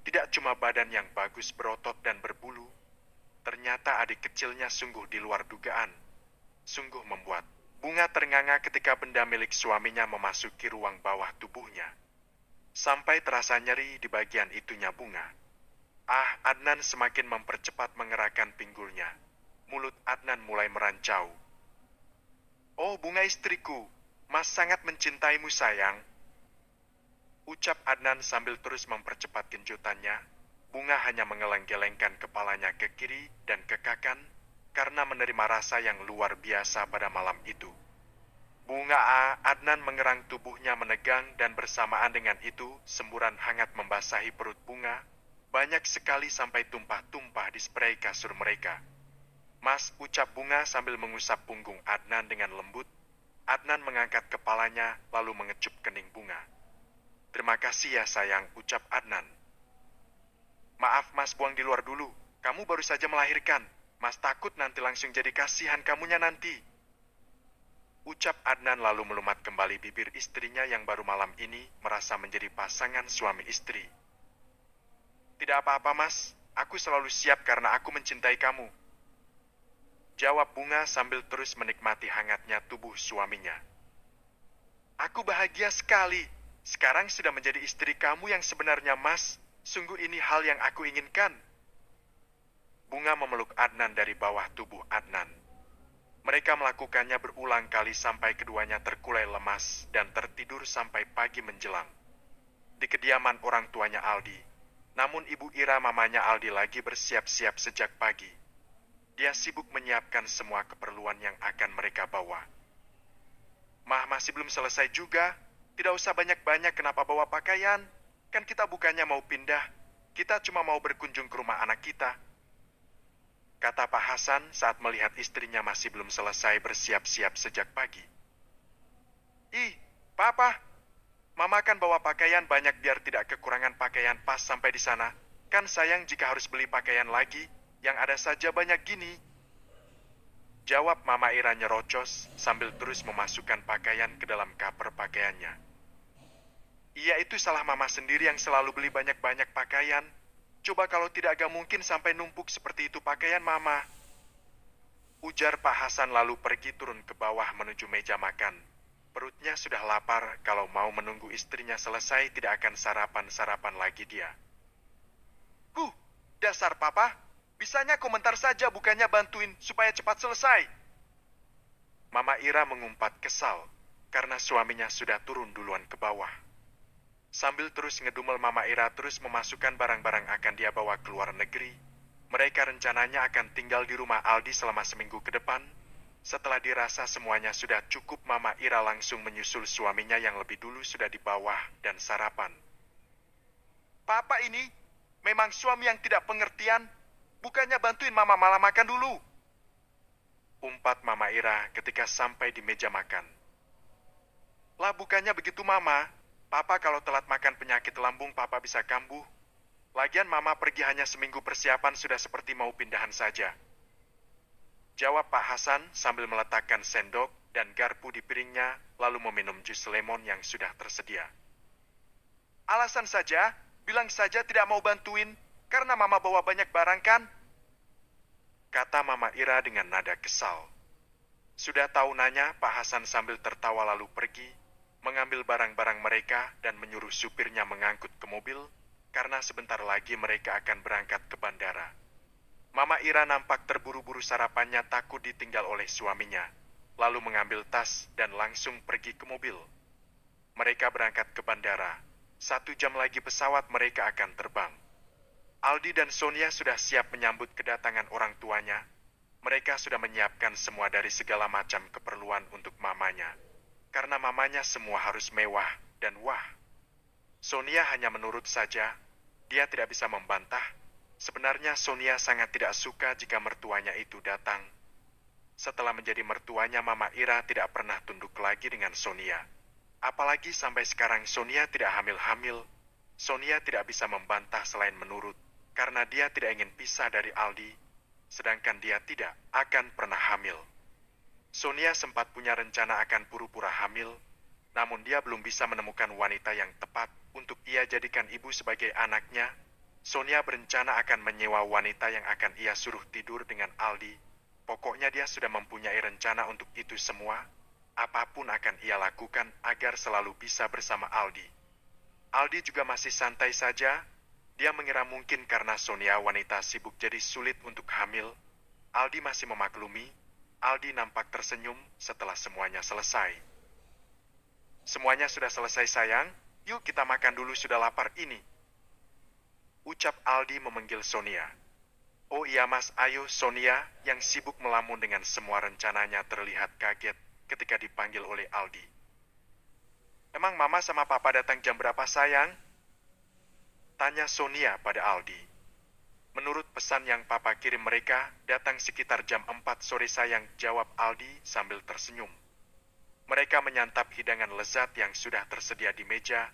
tidak cuma badan yang bagus, berotot dan berbulu. Ternyata adik kecilnya sungguh di luar dugaan. Sungguh membuat Bunga ternganga ketika benda milik suaminya memasuki ruang bawah tubuhnya. Sampai terasa nyeri di bagian itunya Bunga. Adnan semakin mempercepat mengerahkan pinggulnya. Mulut Adnan mulai merancau. "Oh, Bunga istriku, Mas sangat mencintaimu, sayang," ucap Adnan sambil terus mempercepat genjotannya. Bunga hanya mengeleng-gelengkan kepalanya ke kiri dan ke kanan karena menerima rasa yang luar biasa pada malam itu. Adnan mengerang tubuhnya menegang, dan bersamaan dengan itu semburan hangat membasahi perut Bunga. Banyak sekali sampai tumpah-tumpah di spray kasur mereka. "Mas," ucap Bunga sambil mengusap punggung Adnan dengan lembut. Adnan mengangkat kepalanya lalu mengecup kening Bunga. "Terima kasih ya sayang," ucap Adnan. "Maaf Mas, buang di luar dulu. Kamu baru saja melahirkan. Mas takut nanti langsung jadi kasihan kamunya nanti," ucap Adnan lalu melumat kembali bibir istrinya yang baru malam ini merasa menjadi pasangan suami istri. "Tidak apa-apa Mas, aku selalu siap karena aku mencintai kamu," jawab Bunga sambil terus menikmati hangatnya tubuh suaminya. "Aku bahagia sekali. Sekarang sudah menjadi istri kamu yang sebenarnya, Mas. Sungguh ini hal yang aku inginkan." Bunga memeluk Adnan dari bawah tubuh Adnan. Mereka melakukannya berulang kali sampai keduanya terkulai lemas dan tertidur sampai pagi menjelang. Di kediaman orang tuanya Aldi. Namun Ibu Ira, mamanya Aldi, lagi bersiap-siap sejak pagi. Dia sibuk menyiapkan semua keperluan yang akan mereka bawa. "Mah, masih belum selesai juga. Tidak usah banyak-banyak, kenapa bawa pakaian? Kan kita bukannya mau pindah. Kita cuma mau berkunjung ke rumah anak kita," kata Pak Hasan saat melihat istrinya masih belum selesai bersiap-siap sejak pagi. "Ih, Papa, Mama kan bawa pakaian banyak biar tidak kekurangan pakaian pas sampai di sana. Kan sayang jika harus beli pakaian lagi. Yang ada saja banyak gini," jawab Mama Ira nyerocos sambil terus memasukkan pakaian ke dalam koper pakaiannya. "Iya, itu salah Mama sendiri yang selalu beli banyak-banyak pakaian. Coba kalau tidak, agak mungkin sampai numpuk seperti itu pakaian Mama," ujar Pak Hasan lalu pergi turun ke bawah menuju meja makan. Perutnya sudah lapar, kalau mau menunggu istrinya selesai tidak akan sarapan-sarapan lagi dia. Dasar Papa, bisanya komentar saja bukannya bantuin supaya cepat selesai," Mama Ira mengumpat kesal karena suaminya sudah turun duluan ke bawah. Sambil terus ngedumel, Mama Ira terus memasukkan barang-barang akan dia bawa ke luar negeri. Mereka rencananya akan tinggal di rumah Aldi selama seminggu ke depan. Setelah dirasa semuanya sudah cukup, Mama Ira langsung menyusul suaminya yang lebih dulu sudah di bawah dan sarapan. "Papa ini memang suami yang tidak pengertian. Bukannya bantuin Mama malah makan dulu," umpat Mama Ira ketika sampai di meja makan. "Lah bukannya begitu Mama. Papa kalau telat makan penyakit lambung Papa bisa kambuh. Lagian Mama pergi hanya seminggu, persiapan sudah seperti mau pindahan saja," jawab Pak Hasan sambil meletakkan sendok dan garpu di piringnya lalu meminum jus lemon yang sudah tersedia. "Alasan saja, bilang saja tidak mau bantuin karena Mama bawa banyak barang kan?" kata Mama Ira dengan nada kesal. Sudah tahu nanya, Pak Hasan sambil tertawa lalu pergi, mengambil barang-barang mereka dan menyuruh supirnya mengangkut ke mobil, karena sebentar lagi mereka akan berangkat ke bandara. Mama Ira nampak terburu-buru sarapannya takut ditinggal oleh suaminya, lalu mengambil tas dan langsung pergi ke mobil. Mereka berangkat ke bandara. 1 jam lagi pesawat mereka akan terbang. Aldi dan Sonia sudah siap menyambut kedatangan orang tuanya. Mereka sudah menyiapkan semua dari segala macam keperluan untuk mamanya. Karena mamanya semua harus mewah dan wah. Sonia hanya menurut saja. Dia tidak bisa membantah. Sebenarnya Sonia sangat tidak suka jika mertuanya itu datang. Setelah menjadi mertuanya, Mama Ira tidak pernah tunduk lagi dengan Sonia. Apalagi sampai sekarang Sonia tidak hamil-hamil. Sonia tidak bisa membantah selain menurut, karena dia tidak ingin pisah dari Aldi, sedangkan dia tidak akan pernah hamil. Sonia sempat punya rencana akan pura-pura hamil, namun dia belum bisa menemukan wanita yang tepat untuk ia jadikan ibu sebagai anaknya. Sonia berencana akan menyewa wanita yang akan ia suruh tidur dengan Aldi. Pokoknya dia sudah mempunyai rencana untuk itu semua. Apapun akan ia lakukan agar selalu bisa bersama Aldi. Aldi juga masih santai saja. Dia mengira mungkin karena Sonia wanita sibuk jadi sulit untuk hamil. Aldi masih memaklumi. Aldi nampak tersenyum setelah semuanya selesai. Semuanya sudah selesai sayang. Yuk kita makan dulu, sudah lapar ini. Ucap Aldi memanggil Sonia. Oh iya mas, ayo. Sonia yang sibuk melamun dengan semua rencananya terlihat kaget ketika dipanggil oleh Aldi. Emang mama sama papa datang jam berapa sayang? Tanya Sonia pada Aldi. Menurut pesan yang papa kirim mereka, datang sekitar jam 4 sore sayang, jawab Aldi sambil tersenyum. Mereka menyantap hidangan lezat yang sudah tersedia di meja.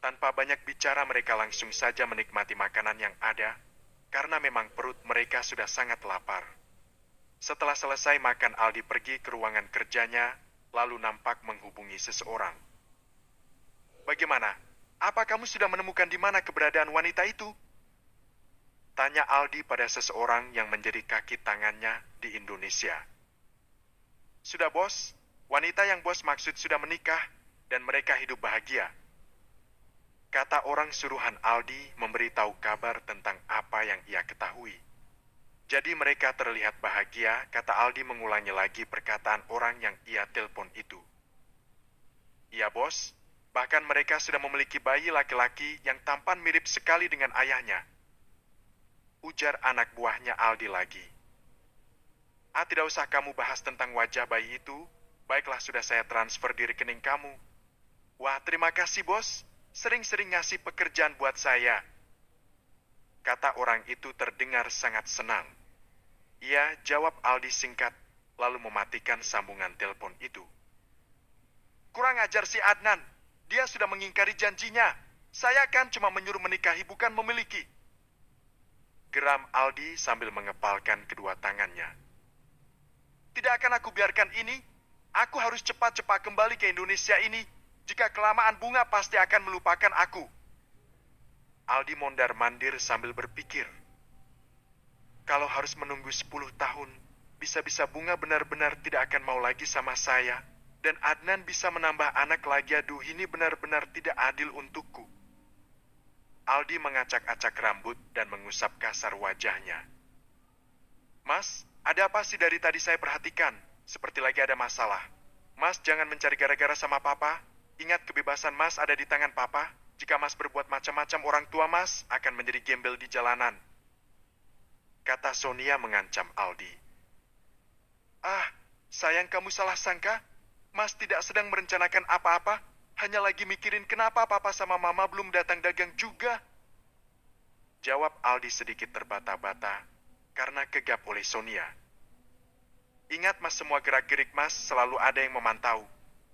Tanpa banyak bicara mereka langsung saja menikmati makanan yang ada, karena memang perut mereka sudah sangat lapar. Setelah selesai makan, Aldi pergi ke ruangan kerjanya, lalu nampak menghubungi seseorang. Bagaimana? Apa kamu sudah menemukan di mana keberadaan wanita itu? Tanya Aldi pada seseorang yang menjadi kaki tangannya di Indonesia. Sudah bos, wanita yang bos maksud sudah menikah, dan mereka hidup bahagia. Kata orang suruhan Aldi memberitahu kabar tentang apa yang ia ketahui. Jadi mereka terlihat bahagia, kata Aldi mengulangi lagi perkataan orang yang ia telepon itu. Iya bos, bahkan mereka sudah memiliki bayi laki-laki yang tampan mirip sekali dengan ayahnya. Ujar anak buahnya Aldi lagi. Tidak usah kamu bahas tentang wajah bayi itu, baiklah sudah saya transfer di rekening kamu. Wah terima kasih bos, sering-sering ngasih pekerjaan buat saya. Kata orang itu terdengar sangat senang. Iya, jawab Aldi singkat, lalu mematikan sambungan telepon itu. Kurang ajar si Adnan, dia sudah mengingkari janjinya. Saya kan cuma menyuruh menikahi, bukan memiliki. Geram Aldi sambil mengepalkan kedua tangannya. Tidak akan aku biarkan ini. Aku harus cepat-cepat kembali ke Indonesia ini. Jika kelamaan Bunga pasti akan melupakan aku. Aldi mondar-mandir sambil berpikir. Kalau harus menunggu 10 tahun, bisa-bisa Bunga benar-benar tidak akan mau lagi sama saya. Dan Adnan bisa menambah anak lagi. Aduh, ini benar-benar tidak adil untukku. Aldi mengacak-acak rambut dan mengusap kasar wajahnya. Mas, ada apa sih dari tadi saya perhatikan? Seperti lagi ada masalah. Mas jangan mencari gara-gara sama papa. Ingat kebebasan mas ada di tangan papa. Jika mas berbuat macam-macam, orang tua mas akan menjadi gembel di jalanan. Kata Sonia mengancam Aldi. Sayang kamu salah sangka. Mas tidak sedang merencanakan apa-apa. Hanya lagi mikirin kenapa papa sama mama belum datang dagang juga. Jawab Aldi sedikit terbata-bata karena gegap oleh Sonia. Ingat mas, semua gerak-gerik mas selalu ada yang memantau.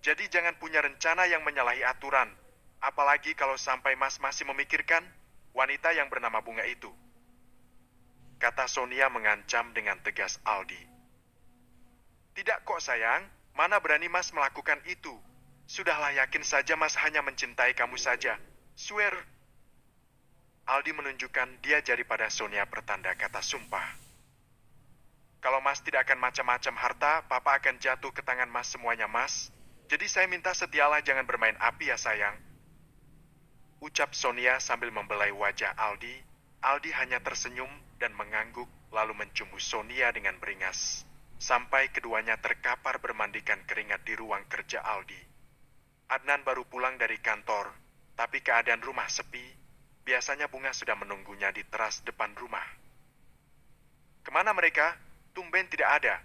Jadi jangan punya rencana yang menyalahi aturan. Apalagi kalau sampai mas masih memikirkan wanita yang bernama Bunga itu. Kata Sonia mengancam dengan tegas Aldi. Tidak kok sayang, mana berani mas melakukan itu. Sudahlah, yakin saja mas hanya mencintai kamu saja. Swear. Aldi menunjukkan dia jari pada Sonia pertanda kata sumpah. Kalau mas tidak akan macam-macam harta, papa akan jatuh ke tangan mas semuanya mas. Jadi saya minta setialah jangan bermain api ya sayang. Ucap Sonia sambil membelai wajah Aldi. Aldi hanya tersenyum dan mengangguk, lalu mencumbu Sonia dengan beringas. Sampai keduanya terkapar bermandikan keringat di ruang kerja Aldi. Adnan baru pulang dari kantor, tapi keadaan rumah sepi. Biasanya Bunga sudah menunggunya di teras depan rumah. Kemana mereka? Tumben tidak ada.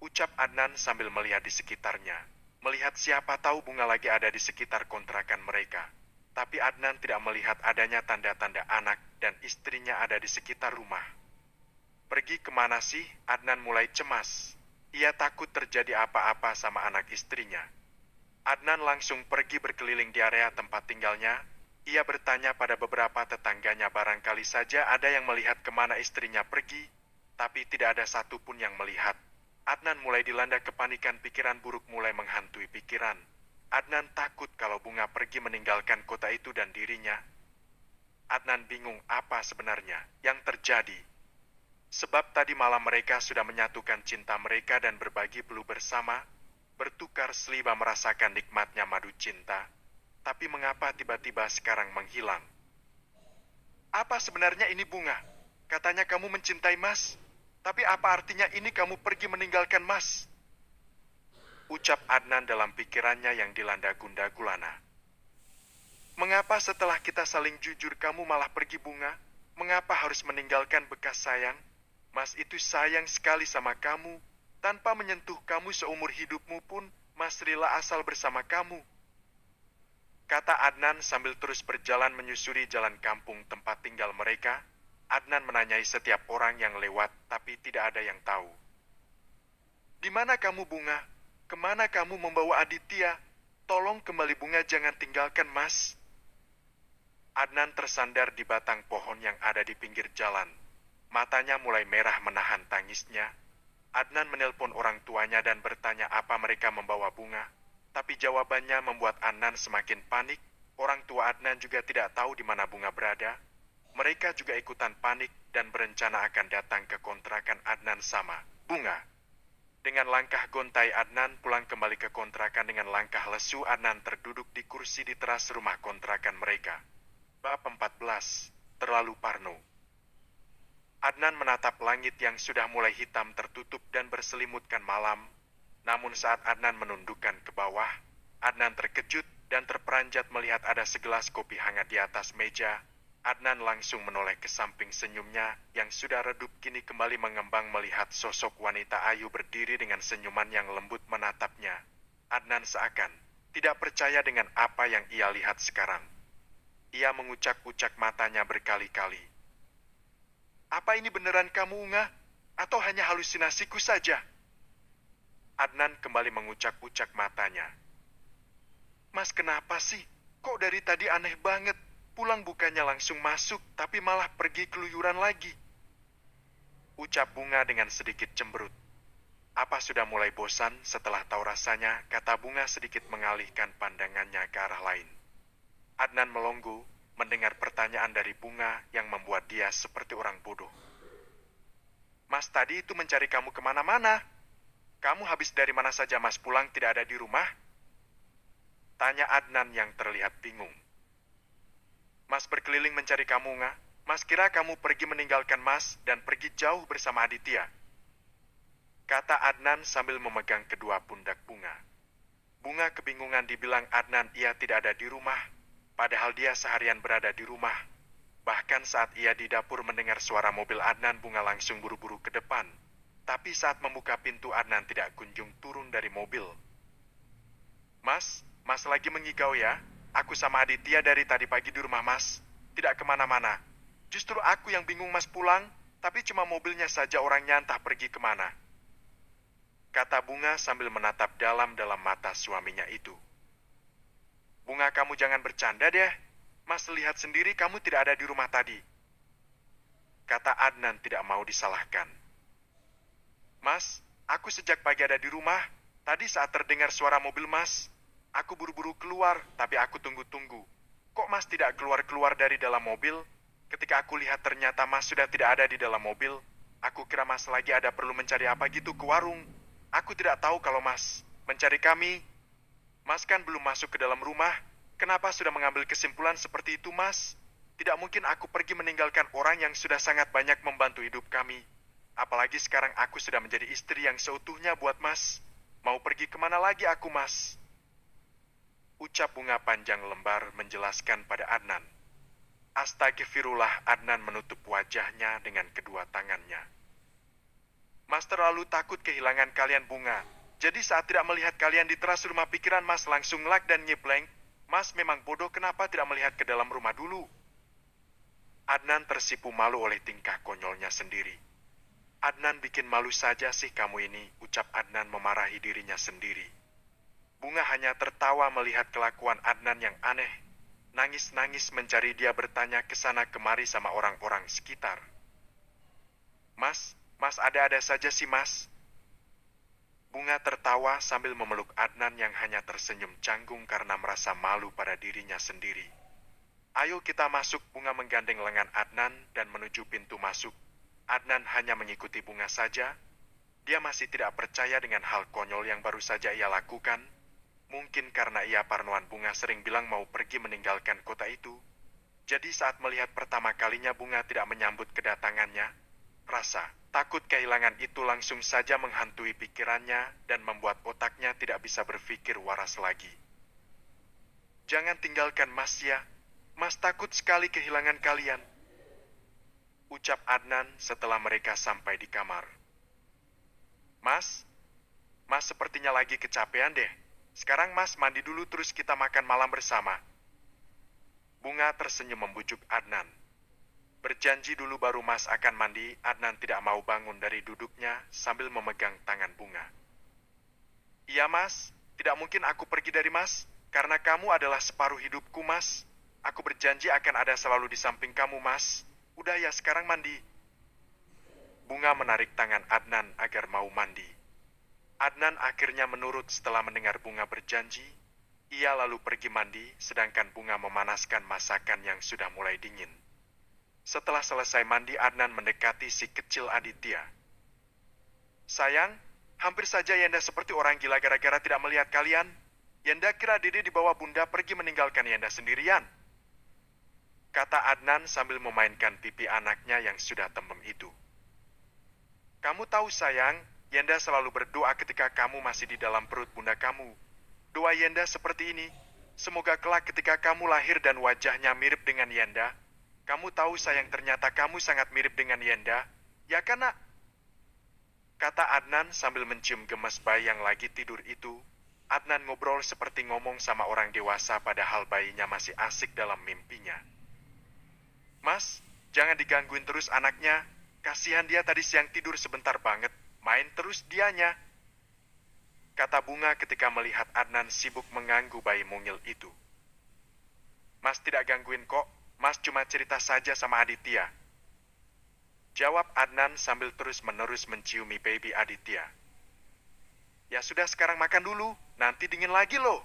Ucap Adnan sambil melihat di sekitarnya. Melihat siapa tahu Bunga lagi ada di sekitar kontrakan mereka. Tapi Adnan tidak melihat adanya tanda-tanda anak dan istrinya ada di sekitar rumah. Pergi kemana sih? Adnan mulai cemas. Ia takut terjadi apa-apa sama anak istrinya. Adnan langsung pergi berkeliling di area tempat tinggalnya. Ia bertanya pada beberapa tetangganya barangkali saja ada yang melihat kemana istrinya pergi, tapi tidak ada satupun yang melihat. Adnan mulai dilanda kepanikan, pikiran buruk mulai menghantui pikiran. Adnan takut kalau Bunga pergi meninggalkan kota itu dan dirinya. Adnan bingung apa sebenarnya yang terjadi. Sebab tadi malam mereka sudah menyatukan cinta mereka dan berbagi peluh bersama, bertukar seliba merasakan nikmatnya madu cinta. Tapi mengapa tiba-tiba sekarang menghilang? Apa sebenarnya ini Bunga? Katanya kamu mencintai Mas. Tapi apa artinya ini kamu pergi meninggalkan Mas? Ucap Adnan dalam pikirannya yang dilanda gundah gulana. Mengapa setelah kita saling jujur kamu malah pergi Bunga? Mengapa harus meninggalkan bekas sayang? Mas itu sayang sekali sama kamu. Tanpa menyentuh kamu seumur hidupmu pun, Mas rela asal bersama kamu. Kata Adnan sambil terus berjalan menyusuri jalan kampung tempat tinggal mereka. Adnan menanyai setiap orang yang lewat, tapi tidak ada yang tahu. Di mana kamu Bunga? Kemana kamu membawa Aditya? Tolong kembali Bunga, jangan tinggalkan Mas. Adnan tersandar di batang pohon yang ada di pinggir jalan. Matanya mulai merah menahan tangisnya. Adnan menelpon orang tuanya dan bertanya apa mereka membawa Bunga. Tapi jawabannya membuat Adnan semakin panik. Orang tua Adnan juga tidak tahu di mana Bunga berada. Mereka juga ikutan panik dan berencana akan datang ke kontrakan Adnan sama Bunga. Dengan langkah gontai Adnan pulang kembali ke kontrakan. Dengan langkah lesu Adnan terduduk di kursi di teras rumah kontrakan mereka. Bab 14, terlalu parno. Adnan menatap langit yang sudah mulai hitam tertutup dan berselimutkan malam. Namun saat Adnan menundukkan ke bawah, Adnan terkejut dan terperanjat melihat ada segelas kopi hangat di atas meja. Adnan langsung menoleh ke samping, senyumnya yang sudah redup kini kembali mengembang melihat sosok wanita ayu berdiri dengan senyuman yang lembut menatapnya. Adnan seakan tidak percaya dengan apa yang ia lihat sekarang. Ia mengucak-ucak matanya berkali-kali. Apa ini beneran kamu, Unga? Atau hanya halusinasiku saja? Adnan kembali mengucak-ucak matanya. Mas kenapa sih? Kok dari tadi aneh banget? Pulang bukannya langsung masuk, tapi malah pergi keluyuran lagi. Ucap Bunga dengan sedikit cemberut. Apa sudah mulai bosan setelah tahu rasanya? Kata Bunga sedikit mengalihkan pandangannya ke arah lain. Adnan melonggu mendengar pertanyaan dari Bunga yang membuat dia seperti orang bodoh. Mas tadi itu mencari kamu kemana-mana. Kamu habis dari mana saja Mas, pulang tidak ada di rumah? Tanya Adnan yang terlihat bingung. Mas berkeliling mencari kamu, Nga. Mas kira kamu pergi meninggalkan Mas dan pergi jauh bersama Aditya. Kata Adnan sambil memegang kedua pundak Bunga. Bunga kebingungan dibilang Adnan ia tidak ada di rumah, padahal dia seharian berada di rumah. Bahkan saat ia di dapur mendengar suara mobil Adnan, Bunga langsung buru-buru ke depan. Tapi saat membuka pintu Adnan tidak kunjung turun dari mobil. Mas lagi mengigau ya? Aku sama Aditya dari tadi pagi di rumah Mas. Tidak kemana-mana. Justru aku yang bingung Mas pulang, tapi cuma mobilnya saja orangnya entah pergi kemana. Kata Bunga sambil menatap dalam-dalam mata suaminya itu. Bunga kamu jangan bercanda deh. Mas lihat sendiri kamu tidak ada di rumah tadi. Kata Adnan tidak mau disalahkan. Mas, aku sejak pagi ada di rumah. Tadi saat terdengar suara mobil Mas, aku buru-buru keluar, tapi aku tunggu-tunggu. Kok Mas tidak keluar-keluar dari dalam mobil? Ketika aku lihat ternyata Mas sudah tidak ada di dalam mobil, aku kira Mas lagi ada perlu mencari apa gitu ke warung. Aku tidak tahu kalau Mas Mencari kami? Mas kan belum masuk ke dalam rumah. Kenapa sudah mengambil kesimpulan seperti itu, Mas? Tidak mungkin aku pergi meninggalkan orang yang sudah sangat banyak membantu hidup kami. Apalagi sekarang aku sudah menjadi istri yang seutuhnya buat Mas. Mau pergi kemana lagi aku, Mas? Ucap Bunga panjang lembar menjelaskan pada Adnan. Astagfirullah, Adnan menutup wajahnya dengan kedua tangannya. Mas terlalu takut kehilangan kalian, Bunga. Jadi saat tidak melihat kalian di teras rumah, pikiran Mas langsung lag dan nyebleng. Mas memang bodoh, kenapa tidak melihat ke dalam rumah dulu? Adnan tersipu malu oleh tingkah konyolnya sendiri. Adnan bikin malu saja sih kamu ini, ucap Adnan memarahi dirinya sendiri. Bunga hanya tertawa melihat kelakuan Adnan yang aneh. Nangis-nangis mencari dia, bertanya ke sana kemari sama orang-orang sekitar. Mas ada-ada saja sih, Mas. Bunga tertawa sambil memeluk Adnan yang hanya tersenyum canggung karena merasa malu pada dirinya sendiri. Ayo kita masuk, Bunga menggandeng lengan Adnan dan menuju pintu masuk. Adnan hanya mengikuti Bunga saja. Dia masih tidak percaya dengan hal konyol yang baru saja ia lakukan. Mungkin karena ia parnoan Bunga sering bilang mau pergi meninggalkan kota itu. Jadi saat melihat pertama kalinya Bunga tidak menyambut kedatangannya, rasa takut kehilangan itu langsung saja menghantui pikirannya dan membuat otaknya tidak bisa berpikir waras lagi. Jangan tinggalkan Mas ya. Mas takut sekali kehilangan kalian, ucap Adnan setelah mereka sampai di kamar. Mas sepertinya lagi kecapean deh. Sekarang Mas mandi dulu terus kita makan malam bersama. Bunga tersenyum membujuk Adnan. Berjanji dulu baru Mas akan mandi. Adnan tidak mau bangun dari duduknya sambil memegang tangan Bunga. Iya Mas, tidak mungkin aku pergi dari Mas, karena kamu adalah separuh hidupku Mas. Aku berjanji akan ada selalu di samping kamu Mas. Udah ya sekarang mandi. Bunga menarik tangan Adnan agar mau mandi. Adnan akhirnya menurut setelah mendengar Bunga berjanji. Ia lalu pergi mandi, sedangkan Bunga memanaskan masakan yang sudah mulai dingin. Setelah selesai mandi, Adnan mendekati si kecil Aditya. Sayang, hampir saja Yenda seperti orang gila gara-gara tidak melihat kalian. Yenda kira Dede dibawa Bunda pergi meninggalkan Yenda sendirian, kata Adnan sambil memainkan pipi anaknya yang sudah tembem itu. Kamu tahu sayang, Yenda selalu berdoa ketika kamu masih di dalam perut bunda kamu. Doa Yenda seperti ini, semoga kelak ketika kamu lahir dan wajahnya mirip dengan Yenda, kamu tahu sayang ternyata kamu sangat mirip dengan Yenda, ya kan nak? Kata Adnan sambil mencium gemes bayi yang lagi tidur itu. Adnan ngobrol seperti ngomong sama orang dewasa padahal bayinya masih asik dalam mimpinya. Mas, jangan digangguin terus anaknya, kasihan dia tadi siang tidur sebentar banget. Main terus dianya, kata Bunga ketika melihat Adnan sibuk mengganggu bayi mungil itu. Mas tidak gangguin kok, Mas cuma cerita saja sama Aditya, jawab Adnan sambil terus-menerus menciumi baby Aditya. Ya sudah sekarang makan dulu, nanti dingin lagi loh,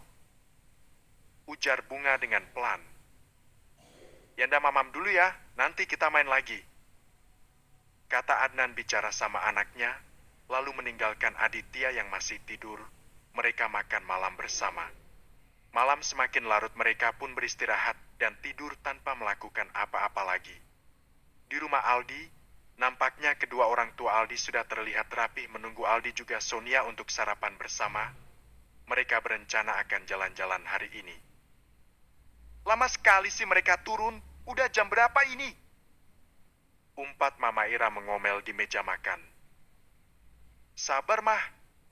ujar Bunga dengan pelan. Yanda mamam dulu ya, nanti kita main lagi, kata Adnan bicara sama anaknya. Lalu meninggalkan Aditya yang masih tidur, mereka makan malam bersama. Malam semakin larut, mereka pun beristirahat dan tidur tanpa melakukan apa-apa lagi. Di rumah Aldi, nampaknya kedua orang tua Aldi sudah terlihat rapih menunggu Aldi juga Sonia untuk sarapan bersama. Mereka berencana akan jalan-jalan hari ini. Lama sekali sih mereka turun, udah jam berapa ini? Umpat Mama Ira mengomel di meja makan. Sabar mah,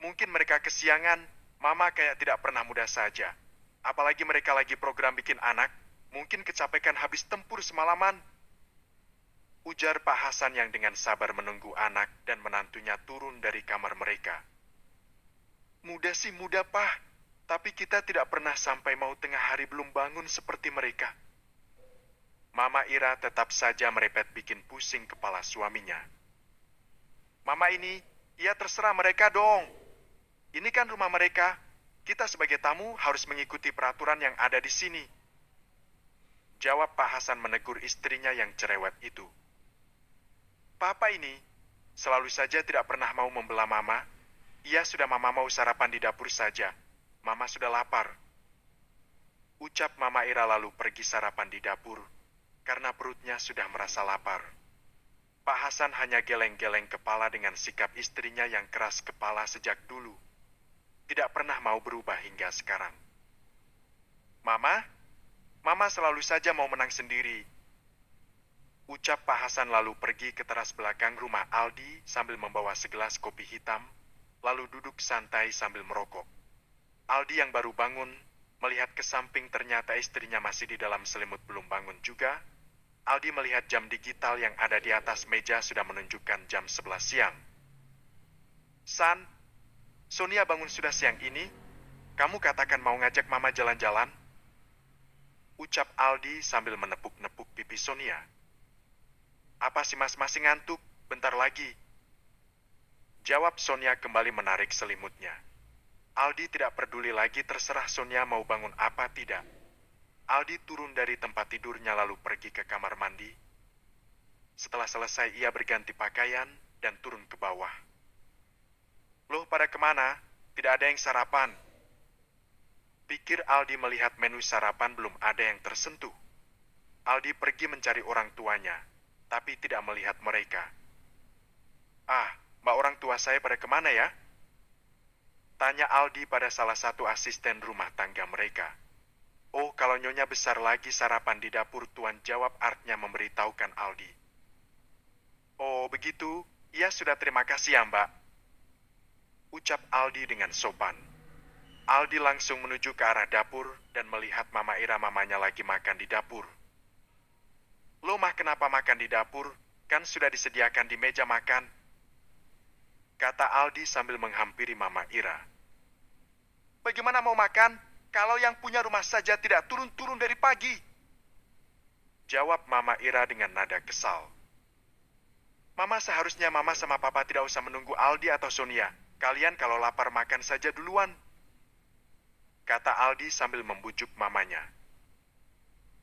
mungkin mereka kesiangan. Mama kayak tidak pernah muda saja. Apalagi mereka lagi program bikin anak, mungkin kecapekan habis tempur semalaman, ujar Pak Hasan yang dengan sabar menunggu anak dan menantunya turun dari kamar mereka. Muda sih muda Pak, tapi kita tidak pernah sampai mau tengah hari belum bangun seperti mereka. Mama Ira tetap saja merepet bikin pusing kepala suaminya. Mama ini, ya terserah mereka dong. Ini kan rumah mereka. Kita sebagai tamu harus mengikuti peraturan yang ada di sini, jawab Pak Hasan menegur istrinya yang cerewet itu. Papa ini selalu saja tidak pernah mau membela Mama. Iya sudah, Mama mau sarapan di dapur saja. Mama sudah lapar. Ucap Mama Ira lalu pergi sarapan di dapur, karena perutnya sudah merasa lapar. Pak Hasan hanya geleng-geleng kepala dengan sikap istrinya yang keras kepala sejak dulu. Tidak pernah mau berubah hingga sekarang. Mama, Mama selalu saja mau menang sendiri. Ucap Pak Hasan lalu pergi ke teras belakang rumah Aldi sambil membawa segelas kopi hitam, lalu duduk santai sambil merokok. Aldi yang baru bangun, melihat ke samping ternyata istrinya masih di dalam selimut belum bangun juga. Aldi melihat jam digital yang ada di atas meja sudah menunjukkan jam 11 siang. San, Sonia bangun sudah siang ini? Kamu katakan mau ngajak Mama jalan-jalan? Ucap Aldi sambil menepuk-nepuk pipi Sonia. Apa sih Mas masih ngantuk? Bentar lagi. Jawab Sonia kembali menarik selimutnya. Aldi tidak peduli lagi, terserah Sonia mau bangun apa tidak. Aldi turun dari tempat tidurnya lalu pergi ke kamar mandi. Setelah selesai ia berganti pakaian dan turun ke bawah. Loh, pada kemana? Tidak ada yang sarapan. Pikir Aldi melihat menu sarapan belum ada yang tersentuh. Aldi pergi mencari orang tuanya, tapi tidak melihat mereka. Ah, mbak orang tua saya pada kemana ya? Tanya Aldi pada salah satu asisten rumah tangga mereka. Oh, kalau nyonya besar lagi sarapan di dapur, Tuan jawab artnya memberitahukan Aldi. Oh, begitu? Iya sudah, terima kasih ya mbak. Ucap Aldi dengan sopan. Aldi langsung menuju ke arah dapur dan melihat Mama Ira mamanya lagi makan di dapur. Lo mah kenapa makan di dapur? Kan sudah disediakan di meja makan. Kata Aldi sambil menghampiri Mama Ira. Bagaimana mau makan kalau yang punya rumah saja tidak turun-turun dari pagi? Jawab Mama Ira dengan nada kesal. Mama, seharusnya Mama sama Papa tidak usah menunggu Aldi atau Sonia. Kalian kalau lapar makan saja duluan. Kata Aldi sambil membujuk mamanya.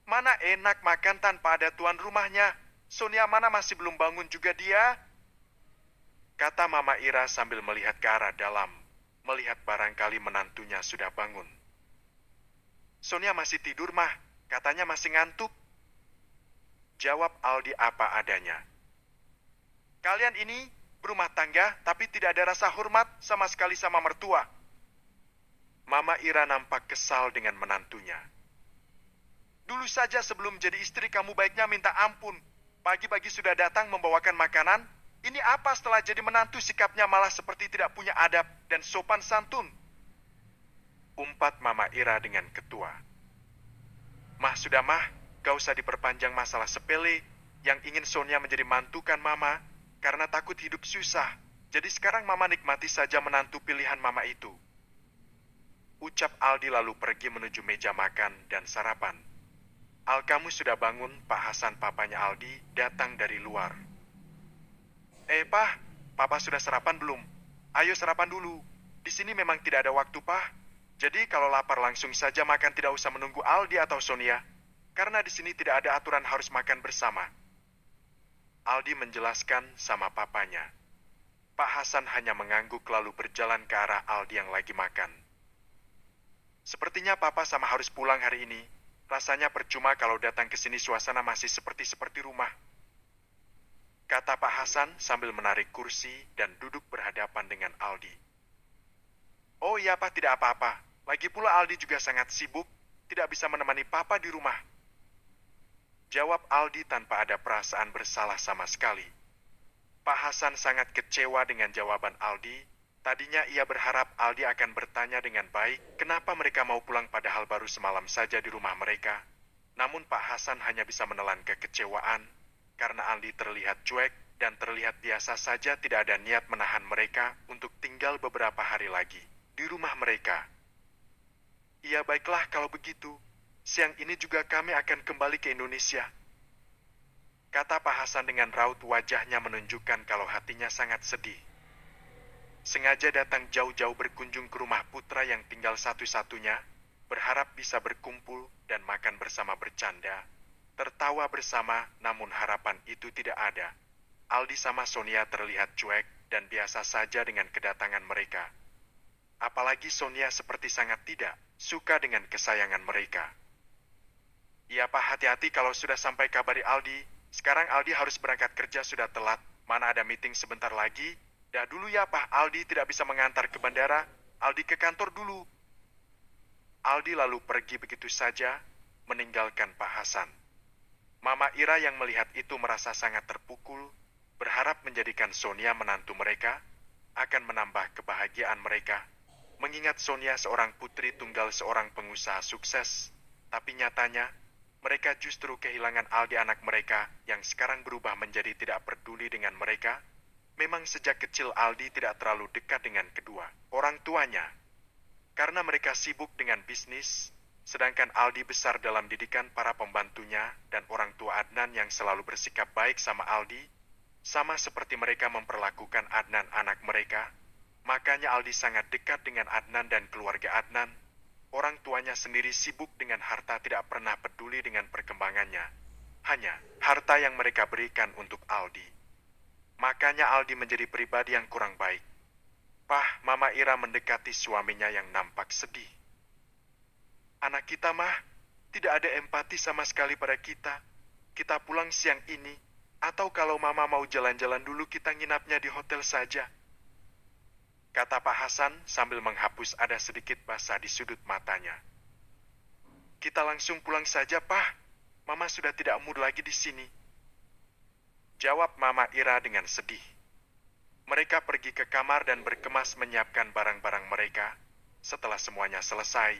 Mana enak makan tanpa ada tuan rumahnya. Sonia mana masih belum bangun juga dia? Kata Mama Ira sambil melihat ke arah dalam. Melihat barangkali menantunya sudah bangun. Sonia masih tidur mah. Katanya masih ngantuk. Jawab Aldi apa adanya. Kalian ini berumah tangga tapi tidak ada rasa hormat sama sekali sama mertua. Mama Ira nampak kesal dengan menantunya. Dulu saja sebelum jadi istri kamu baiknya minta ampun. Pagi-pagi sudah datang membawakan makanan. Ini apa setelah jadi menantu sikapnya malah seperti tidak punya adab dan sopan santun? Umpat Mama Ira dengan ketua. Mah sudah mah, gak usah diperpanjang masalah sepele. Yang ingin Sonia menjadi mantu kan Mama, karena takut hidup susah. Jadi sekarang Mama nikmati saja menantu pilihan Mama itu. Ucap Aldi lalu pergi menuju meja makan dan sarapan. Al, kamu sudah bangun? Pak Hasan, papanya Aldi, datang dari luar. Pak, Papa sudah sarapan belum? Ayo sarapan dulu. Di sini memang tidak ada waktu, Pak. Jadi kalau lapar langsung saja makan, tidak usah menunggu Aldi atau Sonia. Karena di sini tidak ada aturan harus makan bersama. Aldi menjelaskan sama papanya. Pak Hasan hanya mengangguk lalu berjalan ke arah Aldi yang lagi makan. Sepertinya Papa sama harus pulang hari ini. Rasanya percuma kalau datang ke sini suasana masih seperti rumah. Kata Pak Hasan sambil menarik kursi dan duduk berhadapan dengan Aldi. Oh iya Pak, tidak apa-apa. Lagi pula Aldi juga sangat sibuk, tidak bisa menemani Papa di rumah. Jawab Aldi tanpa ada perasaan bersalah sama sekali. Pak Hasan sangat kecewa dengan jawaban Aldi. Tadinya ia berharap Aldi akan bertanya dengan baik, kenapa mereka mau pulang padahal baru semalam saja di rumah mereka. Namun Pak Hasan hanya bisa menelan kekecewaan, karena Aldi terlihat cuek dan terlihat biasa saja, tidak ada niat menahan mereka untuk tinggal beberapa hari lagi di rumah mereka. Iya baiklah kalau begitu, siang ini juga kami akan kembali ke Indonesia. Kata Pak Hasan dengan raut wajahnya menunjukkan kalau hatinya sangat sedih. Sengaja datang jauh-jauh berkunjung ke rumah putra yang tinggal satu-satunya, berharap bisa berkumpul dan makan bersama bercanda, tertawa bersama, namun harapan itu tidak ada. Aldi sama Sonia terlihat cuek dan biasa saja dengan kedatangan mereka. Apalagi Sonia seperti sangat tidak suka dengan kesayangan mereka. Iya Pak, hati-hati kalau sudah sampai kabari Aldi. Sekarang Aldi harus berangkat kerja, sudah telat. Mana ada meeting sebentar lagi. Dah dulu ya Pak, Aldi tidak bisa mengantar ke bandara. Aldi ke kantor dulu. Aldi lalu pergi begitu saja, meninggalkan Pak Hasan. Mama Ira yang melihat itu merasa sangat terpukul, berharap menjadikan Sonia menantu mereka, akan menambah kebahagiaan mereka. Mengingat Sonia seorang putri tunggal seorang pengusaha sukses, tapi nyatanya, mereka justru kehilangan Aldi anak mereka yang sekarang berubah menjadi tidak peduli dengan mereka. Memang sejak kecil Aldi tidak terlalu dekat dengan kedua orang tuanya. Karena mereka sibuk dengan bisnis, sedangkan Aldi besar dalam didikan para pembantunya dan orang tua Adnan yang selalu bersikap baik sama Aldi, sama seperti mereka memperlakukan Adnan anak mereka. Makanya Aldi sangat dekat dengan Adnan dan keluarga Adnan. Orang tuanya sendiri sibuk dengan harta, tidak pernah peduli dengan perkembangannya. Hanya harta yang mereka berikan untuk Aldi. Makanya Aldi menjadi pribadi yang kurang baik. Pah, Mama Ira mendekati suaminya yang nampak sedih. Anak kita mah, tidak ada empati sama sekali pada kita. Kita pulang siang ini, atau kalau Mama mau jalan-jalan dulu kita nginapnya di hotel saja. Kata Pak Hasan sambil menghapus ada sedikit basah di sudut matanya. Kita langsung pulang saja, Pah. Mama sudah tidak mood lagi di sini. Jawab Mama Ira dengan sedih. Mereka pergi ke kamar dan berkemas menyiapkan barang-barang mereka. Setelah semuanya selesai,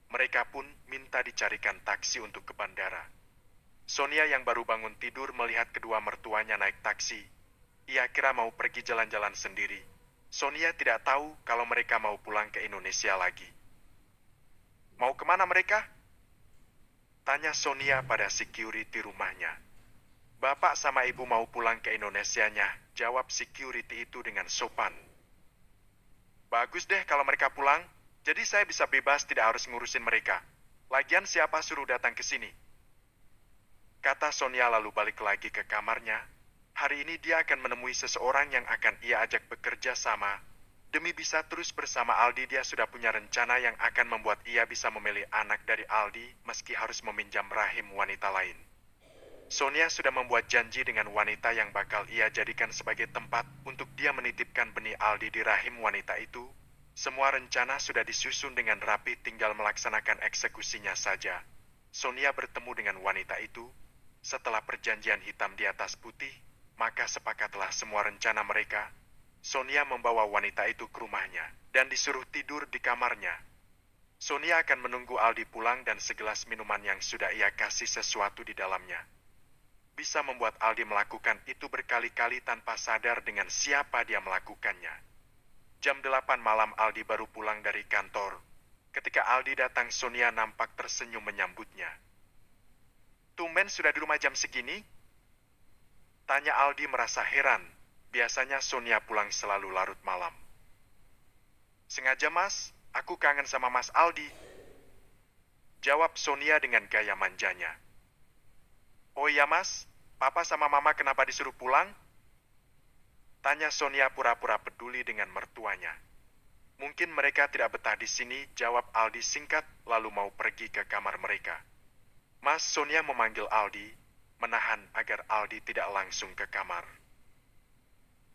mereka pun minta dicarikan taksi untuk ke bandara. Sonia yang baru bangun tidur melihat kedua mertuanya naik taksi. Ia kira mau pergi jalan-jalan sendiri. Sonia tidak tahu kalau mereka mau pulang ke Indonesia lagi. Mau kemana mereka? Tanya Sonia pada security rumahnya. Bapak sama ibu mau pulang ke Indonesianya, jawab security itu dengan sopan. Bagus deh kalau mereka pulang, jadi saya bisa bebas tidak harus ngurusin mereka. Lagian siapa suruh datang ke sini? Kata Sonia lalu balik lagi ke kamarnya. Hari ini dia akan menemui seseorang yang akan ia ajak bekerja sama. Demi bisa terus bersama Aldi, dia sudah punya rencana yang akan membuat ia bisa memilih anak dari Aldi meski harus meminjam rahim wanita lain. Sonia sudah membuat janji dengan wanita yang bakal ia jadikan sebagai tempat untuk dia menitipkan benih Aldi di rahim wanita itu. Semua rencana sudah disusun dengan rapi, tinggal melaksanakan eksekusinya saja. Sonia bertemu dengan wanita itu. Setelah perjanjian hitam di atas putih, maka sepakatlah semua rencana mereka. Sonia membawa wanita itu ke rumahnya dan disuruh tidur di kamarnya. Sonia akan menunggu Aldi pulang dan segelas minuman yang sudah ia kasih sesuatu di dalamnya. Bisa membuat Aldi melakukan itu berkali-kali tanpa sadar dengan siapa dia melakukannya. Jam 8 malam Aldi baru pulang dari kantor. Ketika Aldi datang, Sonia nampak tersenyum menyambutnya. Tumben sudah di rumah jam segini? Tanya Aldi merasa heran. Biasanya Sonia pulang selalu larut malam. Sengaja Mas, aku kangen sama Mas Aldi. Jawab Sonia dengan gaya manjanya. Oh iya Mas, Papa sama Mama kenapa disuruh pulang? Tanya Sonia pura-pura peduli dengan mertuanya. Mungkin mereka tidak betah di sini, jawab Aldi singkat, lalu mau pergi ke kamar mereka. Mas, Sonia memanggil Aldi, menahan agar Aldi tidak langsung ke kamar.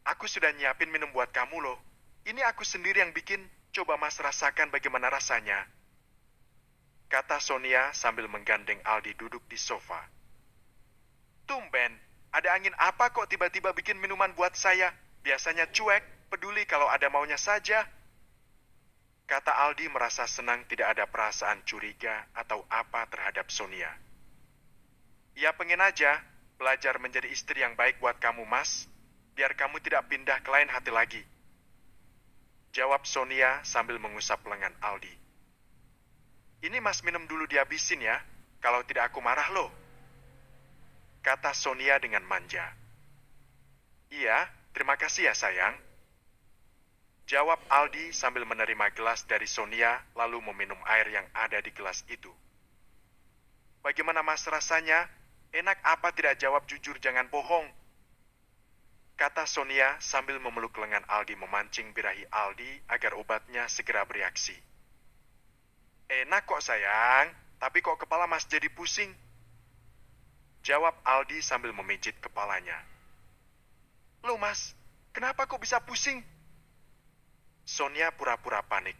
Aku sudah nyiapin minum buat kamu loh. Ini aku sendiri yang bikin, coba Mas rasakan bagaimana rasanya. Kata Sonia sambil menggandeng Aldi duduk di sofa. Tumben, ada angin apa kok tiba-tiba bikin minuman buat saya? Biasanya cuek, peduli kalau ada maunya saja. Kata Aldi merasa senang tidak ada perasaan curiga atau apa terhadap Sonia. Ya pengen aja, belajar menjadi istri yang baik buat kamu Mas, biar kamu tidak pindah ke lain hati lagi. Jawab Sonia sambil mengusap lengan Aldi. Ini Mas minum dulu dihabisin ya, kalau tidak aku marah loh. Kata Sonia dengan manja. Iya, terima kasih ya sayang. Jawab Aldi sambil menerima gelas dari Sonia lalu meminum air yang ada di gelas itu. Bagaimana Mas rasanya? Enak apa tidak? Jawab jujur, jangan bohong. kata Sonia sambil memeluk lengan Aldi memancing birahi Aldi agar obatnya segera bereaksi. Enak kok sayang, tapi kok kepala Mas jadi pusing? Jawab Aldi sambil memijit kepalanya. Loh Mas, kenapa kok bisa pusing? Sonia pura-pura panik.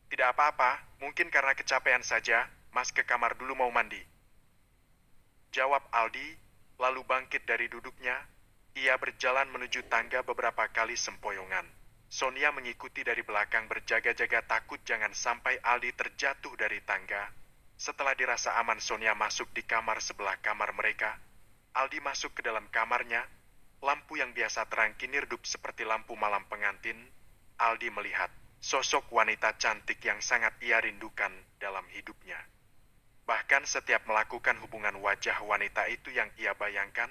Tidak apa-apa, mungkin karena kecapean saja, Mas ke kamar dulu mau mandi. Jawab Aldi, lalu bangkit dari duduknya. Ia berjalan menuju tangga beberapa kali sempoyongan. Sonia mengikuti dari belakang berjaga-jaga takut jangan sampai Aldi terjatuh dari tangga. Setelah dirasa aman, Sonia masuk di kamar sebelah kamar mereka. Aldi masuk ke dalam kamarnya. Lampu yang biasa terang kini redup seperti lampu malam pengantin. Aldi melihat sosok wanita cantik yang sangat ia rindukan dalam hidupnya. Bahkan setiap melakukan hubungan wajah wanita itu yang ia bayangkan,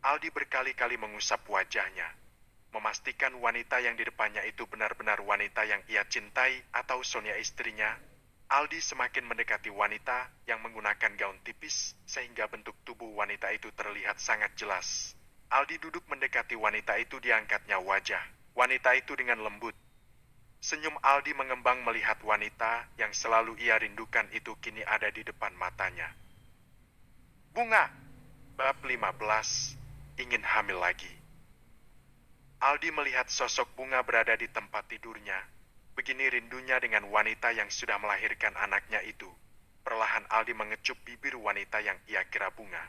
Aldi berkali-kali mengusap wajahnya, memastikan wanita yang di depannya itu benar-benar wanita yang ia cintai atau Sonia istrinya. Aldi semakin mendekati wanita yang menggunakan gaun tipis sehingga bentuk tubuh wanita itu terlihat sangat jelas. Aldi duduk mendekati wanita itu, diangkatnya wajah wanita itu dengan lembut. Senyum Aldi mengembang melihat wanita yang selalu ia rindukan itu kini ada di depan matanya. Bunga, bab 15, ingin hamil lagi. Aldi melihat sosok Bunga berada di tempat tidurnya. Begini rindunya dengan wanita yang sudah melahirkan anaknya itu. Perlahan Aldi mengecup bibir wanita yang ia kira Bunga.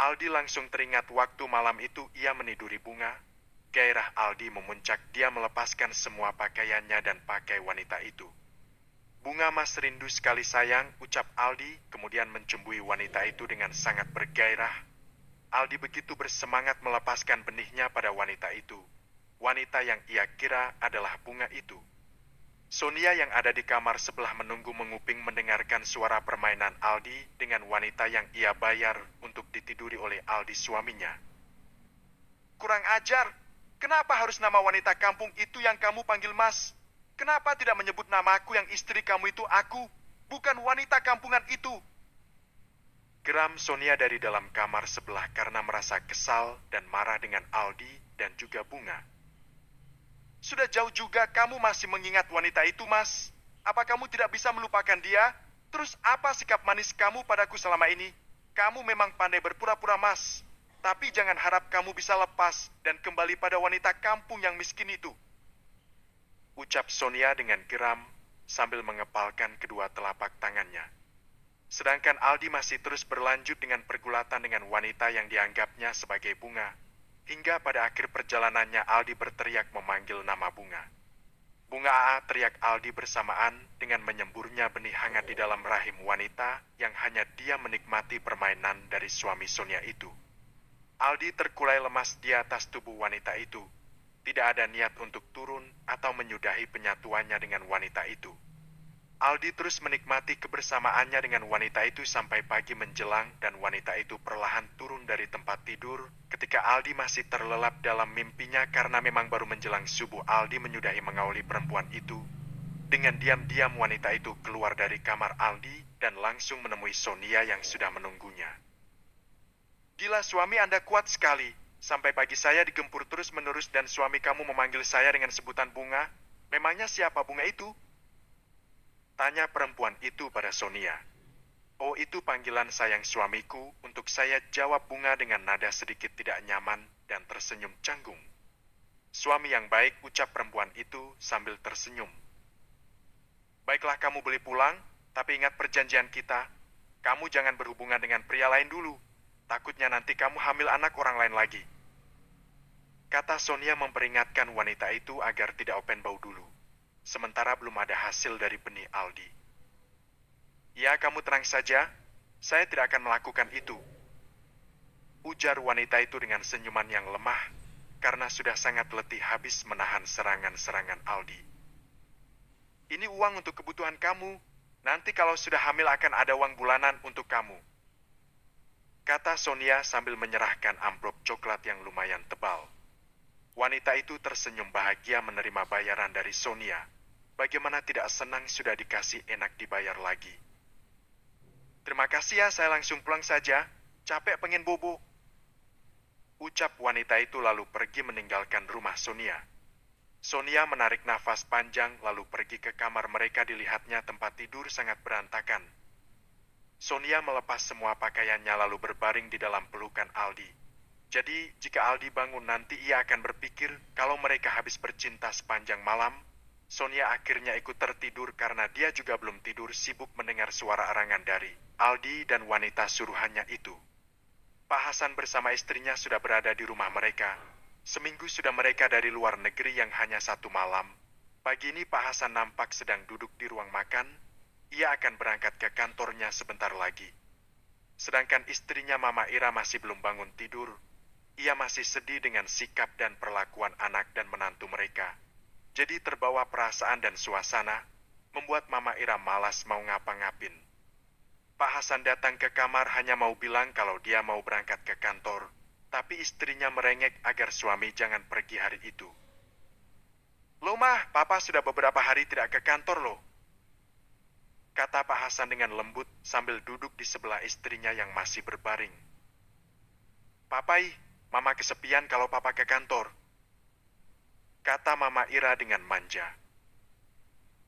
Aldi langsung teringat waktu malam itu ia meniduri Bunga. Gairah Aldi memuncak, dia melepaskan semua pakaiannya dan pakai wanita itu. Bunga Mas rindu sekali sayang, ucap Aldi, kemudian mencumbui wanita itu dengan sangat bergairah. Aldi begitu bersemangat melepaskan benihnya pada wanita itu. Wanita yang ia kira adalah Bunga itu. Sonia yang ada di kamar sebelah menunggu menguping mendengarkan suara permainan Aldi dengan wanita yang ia bayar untuk ditiduri oleh Aldi suaminya. Kurang ajar! Kenapa harus nama wanita kampung itu yang kamu panggil Mas? Kenapa tidak menyebut namaku yang istri kamu itu aku, bukan wanita kampungan itu? Geram Sonia dari dalam kamar sebelah karena merasa kesal dan marah dengan Aldi dan juga Bunga. Sudah jauh juga kamu masih mengingat wanita itu, Mas. Apa kamu tidak bisa melupakan dia? Terus apa sikap manis kamu padaku selama ini? Kamu memang pandai berpura-pura, Mas. Tapi jangan harap kamu bisa lepas dan kembali pada wanita kampung yang miskin itu. Ucap Sonia dengan geram sambil mengepalkan kedua telapak tangannya. Sedangkan Aldi masih terus berlanjut dengan pergulatan dengan wanita yang dianggapnya sebagai Bunga. Hingga pada akhir perjalanannya Aldi berteriak memanggil nama Bunga. Bunga Aa, teriak Aldi bersamaan dengan menyemburnya benih hangat di dalam rahim wanita yang hanya dia menikmati permainan dari suami Sonia itu. Aldi terkulai lemas di atas tubuh wanita itu. Tidak ada niat untuk turun atau menyudahi penyatuannya dengan wanita itu. Aldi terus menikmati kebersamaannya dengan wanita itu sampai pagi menjelang dan wanita itu perlahan turun dari tempat tidur ketika Aldi masih terlelap dalam mimpinya karena memang baru menjelang subuh Aldi menyudahi mengauli perempuan itu. Dengan diam-diam wanita itu keluar dari kamar Aldi dan langsung menemui Sonia yang sudah menunggunya. Gila, suami Anda kuat sekali. Sampai pagi saya digempur terus-menerus dan suami kamu memanggil saya dengan sebutan Bunga. Memangnya siapa Bunga itu? Tanya perempuan itu pada Sonia. Oh, itu panggilan sayang suamiku, untuk saya jawab Bunga dengan nada sedikit tidak nyaman dan tersenyum canggung. Suami yang baik, ucap perempuan itu sambil tersenyum. Baiklah kamu boleh pulang, tapi ingat perjanjian kita. Kamu jangan berhubungan dengan pria lain dulu. Takutnya nanti kamu hamil anak orang lain lagi. Kata Sonia memperingatkan wanita itu agar tidak open bau dulu. Sementara belum ada hasil dari benih Aldi. Ya, kamu tenang saja. Saya tidak akan melakukan itu. Ujar wanita itu dengan senyuman yang lemah karena sudah sangat letih habis menahan serangan-serangan Aldi. Ini uang untuk kebutuhan kamu. Nanti kalau sudah hamil akan ada uang bulanan untuk kamu. Kata Sonia sambil menyerahkan amplop coklat yang lumayan tebal. Wanita itu tersenyum bahagia menerima bayaran dari Sonia. Bagaimana tidak senang sudah dikasih enak dibayar lagi. Terima kasih ya, saya langsung pulang saja. Capek pengen bobo. Ucap wanita itu lalu pergi meninggalkan rumah Sonia. Sonia menarik nafas panjang lalu pergi ke kamar mereka. Dilihatnya tempat tidur sangat berantakan. Sonia melepas semua pakaiannya lalu berbaring di dalam pelukan Aldi. Jadi, jika Aldi bangun nanti ia akan berpikir kalau mereka habis bercinta sepanjang malam. Sonia akhirnya ikut tertidur karena dia juga belum tidur, sibuk mendengar suara arangan dari Aldi dan wanita suruhannya itu. Pak Hasan bersama istrinya sudah berada di rumah mereka. Seminggu sudah mereka dari luar negeri yang hanya 1 malam. Pagi ini Pak Hasan nampak sedang duduk di ruang makan. Ia akan berangkat ke kantornya sebentar lagi. Sedangkan istrinya Mama Ira masih belum bangun tidur. Ia masih sedih dengan sikap dan perlakuan anak dan menantu mereka. Jadi terbawa perasaan dan suasana, membuat Mama Ira malas mau ngapa-ngapin. Pak Hasan datang ke kamar hanya mau bilang kalau dia mau berangkat ke kantor. Tapi istrinya merengek agar suami jangan pergi hari itu. "Loh mah, papa sudah beberapa hari tidak ke kantor loh," kata Pak Hasan dengan lembut sambil duduk di sebelah istrinya yang masih berbaring. "Papai, mama kesepian kalau papa ke kantor," kata Mama Ira dengan manja.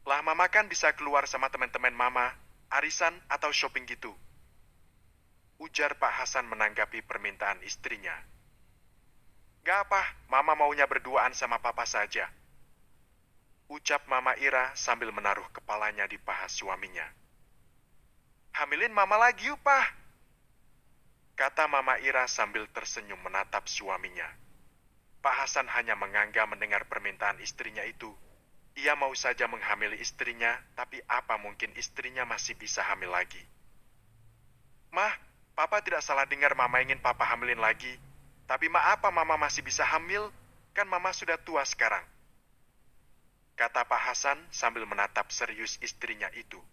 "Lah mama kan bisa keluar sama teman-teman mama, arisan atau shopping gitu," ujar Pak Hasan menanggapi permintaan istrinya. "Gak apa, mama maunya berduaan sama papa saja," ucap Mama Ira sambil menaruh kepalanya di paha suaminya. "Hamilin mama lagi yuk, Pak," kata Mama Ira sambil tersenyum menatap suaminya. Pak Hasan hanya menganggap mendengar permintaan istrinya itu. Ia mau saja menghamili istrinya, tapi apa mungkin istrinya masih bisa hamil lagi. "Mah, papa tidak salah dengar mama ingin papa hamilin lagi. Tapi apa mama masih bisa hamil? Kan mama sudah tua sekarang," kata Pak Hasan sambil menatap serius istrinya itu.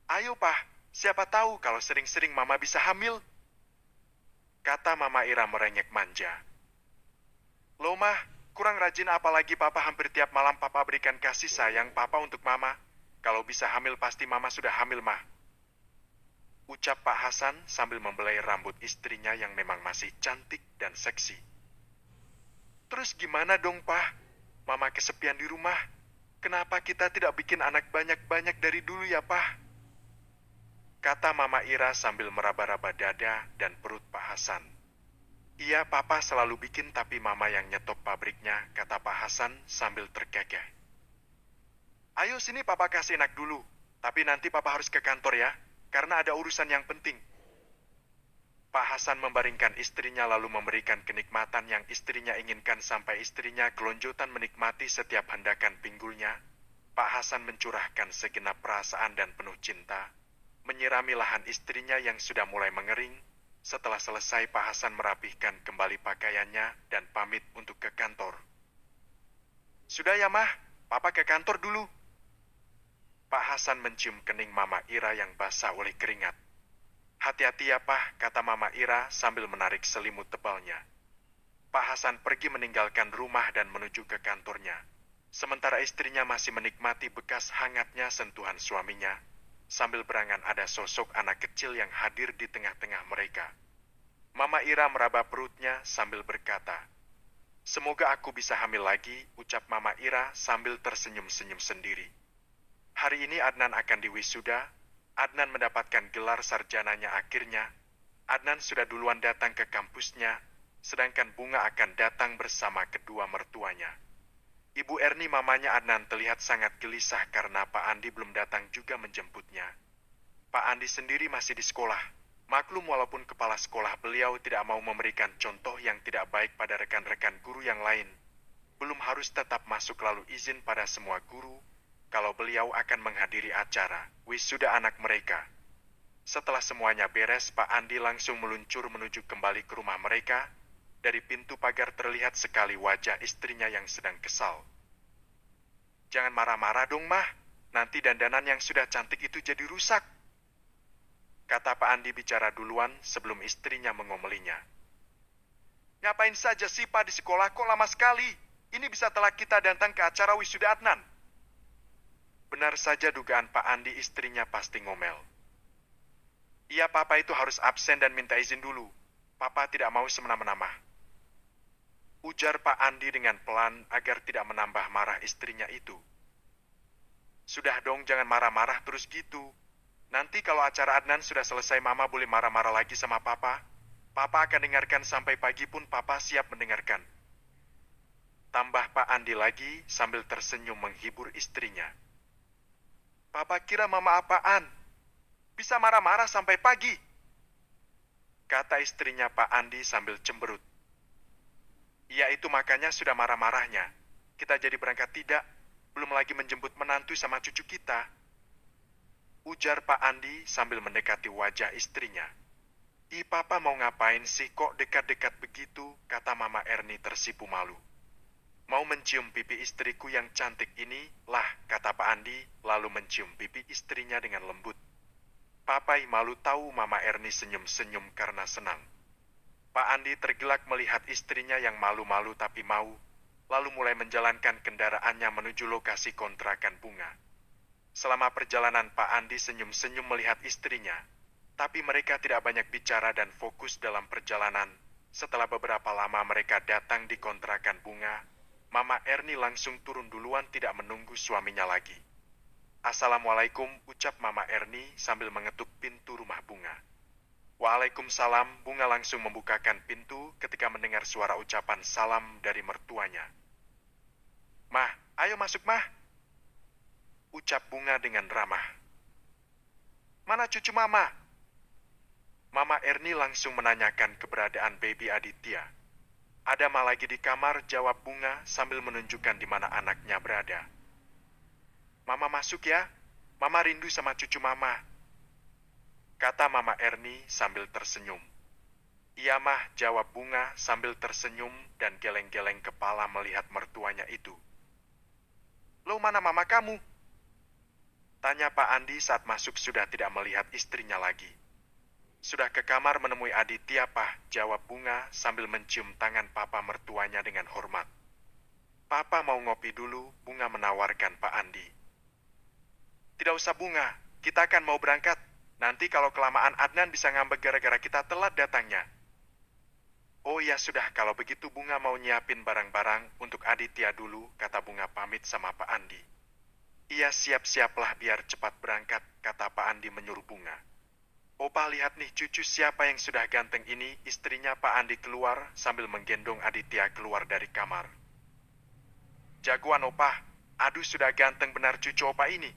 "Ayo Pak, siapa tahu kalau sering-sering mama bisa hamil," kata Mama Ira merengek manja. "Loh mah, kurang rajin apalagi papa hampir tiap malam papa berikan kasih sayang papa untuk mama. Kalau bisa hamil pasti mama sudah hamil mah," ucap Pak Hasan sambil membelai rambut istrinya yang memang masih cantik dan seksi. "Terus gimana dong, Pak? Mama kesepian di rumah. Kenapa kita tidak bikin anak banyak-banyak dari dulu ya, Pak?" kata Mama Ira sambil meraba-raba dada dan perut Pak Hasan. "Iya, papa selalu bikin tapi mama yang nyetop pabriknya," kata Pak Hasan sambil terkekeh. "Ayo sini papa kasih enak dulu, tapi nanti papa harus ke kantor ya. Karena ada urusan yang penting." Pak Hasan membaringkan istrinya lalu memberikan kenikmatan yang istrinya inginkan sampai istrinya kelonjotan menikmati setiap hendakan pinggulnya. Pak Hasan mencurahkan segenap perasaan dan penuh cinta, menyirami lahan istrinya yang sudah mulai mengering. Setelah selesai, Pak Hasan merapihkan kembali pakaiannya dan pamit untuk ke kantor. "Sudah ya, Mah, papa ke kantor dulu." Pak Hasan mencium kening Mama Ira yang basah oleh keringat. "Hati-hati ya, Pak," kata Mama Ira sambil menarik selimut tebalnya. Pak Hasan pergi meninggalkan rumah dan menuju ke kantornya. Sementara istrinya masih menikmati bekas hangatnya sentuhan suaminya, sambil berangan ada sosok anak kecil yang hadir di tengah-tengah mereka. Mama Ira meraba perutnya sambil berkata, "Semoga aku bisa hamil lagi," ucap Mama Ira sambil tersenyum-senyum sendiri. Hari ini Adnan akan diwisuda. Adnan mendapatkan gelar sarjananya akhirnya. Adnan sudah duluan datang ke kampusnya, sedangkan Bunga akan datang bersama kedua mertuanya. Ibu Erni, mamanya Adnan, terlihat sangat gelisah karena Pak Andi belum datang juga menjemputnya. Pak Andi sendiri masih di sekolah. Maklum walaupun kepala sekolah, beliau tidak mau memberikan contoh yang tidak baik pada rekan-rekan guru yang lain. Belum harus tetap masuk lalu izin pada semua guru kalau beliau akan menghadiri acara wisuda anak mereka. Setelah semuanya beres, Pak Andi langsung meluncur menuju kembali ke rumah mereka. Dari pintu pagar terlihat sekali wajah istrinya yang sedang kesal. "Jangan marah-marah dong, Mah. Nanti dandanan yang sudah cantik itu jadi rusak," kata Pak Andi bicara duluan sebelum istrinya mengomelinya. "Ngapain saja sih Pak di sekolah, kok lama sekali? Ini bisa telat kita datang ke acara wisuda Adnan." Benar saja dugaan Pak Andi, istrinya pasti ngomel. "Iya, papa itu harus absen dan minta izin dulu. Papa tidak mau semena-mena, Mah. Ujar Pak Andi dengan pelan agar tidak menambah marah istrinya itu. Sudah dong, jangan marah-marah terus gitu. Nanti kalau acara Adnan sudah selesai, Mama boleh marah-marah lagi sama Papa. Papa akan dengarkan sampai pagi pun Papa siap mendengarkan. Tambah Pak Andi lagi sambil tersenyum menghibur istrinya. Papa kira Mama apaan? Bisa marah-marah sampai pagi? Kata istrinya Pak Andi sambil cemberut. Iya, itu makanya sudah marah-marahnya. Kita jadi berangkat tidak, belum lagi menjemput menantu sama cucu kita. Ujar Pak Andi sambil mendekati wajah istrinya. Ih, Papa mau ngapain sih kok dekat-dekat begitu, kata Mama Erni tersipu malu. Mau mencium pipi istriku yang cantik ini, lah, kata Pak Andi, lalu mencium pipi istrinya dengan lembut. Papai malu tahu Mama Erni senyum-senyum karena senang. Pak Andi tergelak melihat istrinya yang malu-malu tapi mau, lalu mulai menjalankan kendaraannya menuju lokasi kontrakan bunga. Selama perjalanan Pak Andi senyum-senyum melihat istrinya, tapi mereka tidak banyak bicara dan fokus dalam perjalanan. Setelah beberapa lama mereka datang di kontrakan bunga, Mama Erni langsung turun duluan tidak menunggu suaminya lagi. Assalamualaikum, ucap Mama Erni sambil mengetuk pintu rumah bunga. Waalaikumsalam, bunga langsung membukakan pintu ketika mendengar suara ucapan salam dari mertuanya. Mah, ayo masuk, Mah, ucap bunga dengan ramah. Mana cucu Mama? Mama Erni langsung menanyakan keberadaan baby Aditya. Ada Ma lagi di kamar, jawab bunga sambil menunjukkan di mana anaknya berada. Mama masuk ya, Mama rindu sama cucu Mama, kata Mama Erni sambil tersenyum. Iya Mah, jawab bunga sambil tersenyum dan geleng-geleng kepala melihat mertuanya itu. Lo mana Mama kamu? Tanya Pak Andi saat masuk sudah tidak melihat istrinya lagi. Sudah ke kamar menemui Aditya, Pak, jawab bunga sambil mencium tangan papa mertuanya dengan hormat. Papa mau ngopi dulu, bunga menawarkan Pak Andi. Tidak usah bunga, kita kan mau berangkat. Nanti kalau kelamaan Adnan bisa ngambek gara-gara kita telat datangnya. Oh ya sudah, kalau begitu bunga mau nyiapin barang-barang untuk Aditya dulu, kata bunga pamit sama Pak Andi. Iya siap-siaplah biar cepat berangkat, kata Pak Andi menyuruh bunga. Opa lihat nih cucu siapa yang sudah ganteng ini, istrinya Pak Andi keluar sambil menggendong Aditya keluar dari kamar. Jagoan Opa, aduh sudah ganteng benar cucu Opa ini.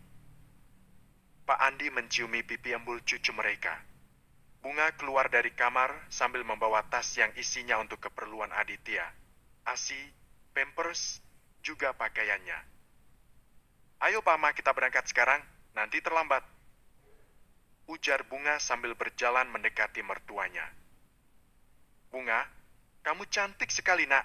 Pak Andi menciumi pipi embul cucu mereka. Bunga keluar dari kamar sambil membawa tas yang isinya untuk keperluan Aditya. ASI, Pampers, juga pakaiannya. Ayo Pama kita berangkat sekarang, nanti terlambat. Ujar bunga sambil berjalan mendekati mertuanya. Bunga, kamu cantik sekali nak.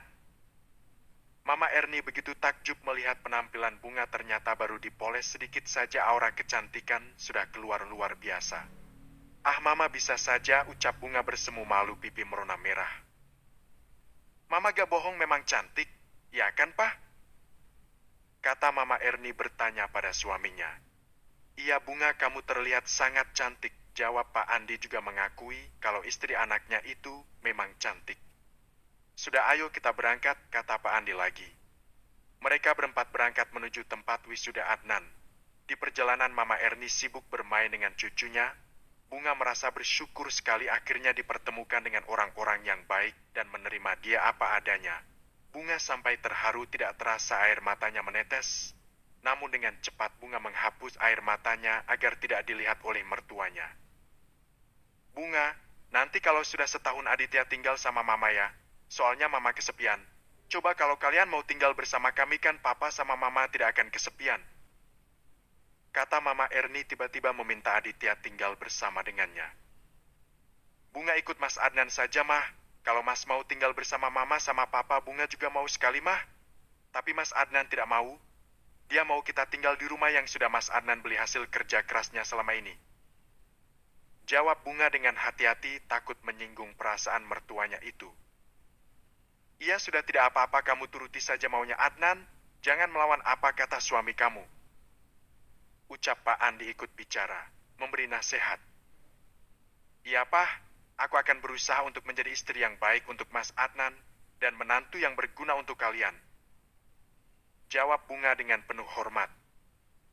Mama Erni begitu takjub melihat penampilan bunga ternyata baru dipoles sedikit saja aura kecantikan sudah keluar luar biasa. Ah Mama bisa saja, ucap bunga bersemu malu pipi merona merah. Mama gak bohong memang cantik, ya kan Pak? Kata Mama Erni bertanya pada suaminya. Iya bunga kamu terlihat sangat cantik, jawab Pak Andi juga mengakui kalau istri anaknya itu memang cantik. Sudah ayo kita berangkat, kata Pak Andi lagi. Mereka berempat berangkat menuju tempat wisuda Adnan. Di perjalanan Mama Erni sibuk bermain dengan cucunya. Bunga merasa bersyukur sekali akhirnya dipertemukan dengan orang-orang yang baik dan menerima dia apa adanya. Bunga sampai terharu tidak terasa air matanya menetes. Namun dengan cepat bunga menghapus air matanya agar tidak dilihat oleh mertuanya. Bunga, nanti kalau sudah setahun Aditya tinggal sama Mama ya. Soalnya Mama kesepian. Coba kalau kalian mau tinggal bersama kami kan Papa sama Mama tidak akan kesepian. Kata Mama Erni tiba-tiba meminta Aditya tinggal bersama dengannya. Bunga ikut Mas Adnan saja Mah. Kalau Mas mau tinggal bersama Mama sama Papa, Bunga juga mau sekali Mah. Tapi Mas Adnan tidak mau. Dia mau kita tinggal di rumah yang sudah Mas Adnan beli hasil kerja kerasnya selama ini. Jawab Bunga dengan hati-hati takut menyinggung perasaan mertuanya itu. Iya sudah tidak apa-apa kamu turuti saja maunya Adnan. Jangan melawan apa kata suami kamu. Ucap Pak Andi ikut bicara, memberi nasihat. Iya Pak, Aku akan berusaha untuk menjadi istri yang baik untuk Mas Adnan dan menantu yang berguna untuk kalian. Jawab Bunga dengan penuh hormat.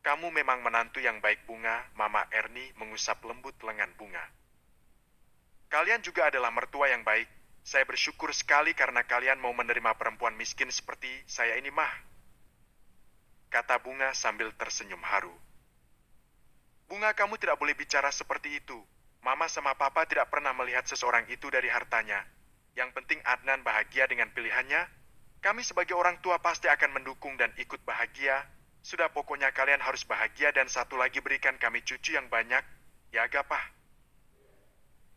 Kamu memang menantu yang baik, Bunga. Mama Erni mengusap lembut lengan Bunga. Kalian juga adalah mertua yang baik. Saya bersyukur sekali karena kalian mau menerima perempuan miskin seperti saya ini, Mah. Kata Bunga sambil tersenyum haru. Bunga, kamu tidak boleh bicara seperti itu. Mama sama Papa tidak pernah melihat seseorang itu dari hartanya. Yang penting Adnan bahagia dengan pilihannya. Kami sebagai orang tua pasti akan mendukung dan ikut bahagia. Sudah, pokoknya kalian harus bahagia dan satu lagi berikan kami cucu yang banyak. Ya, Gapah?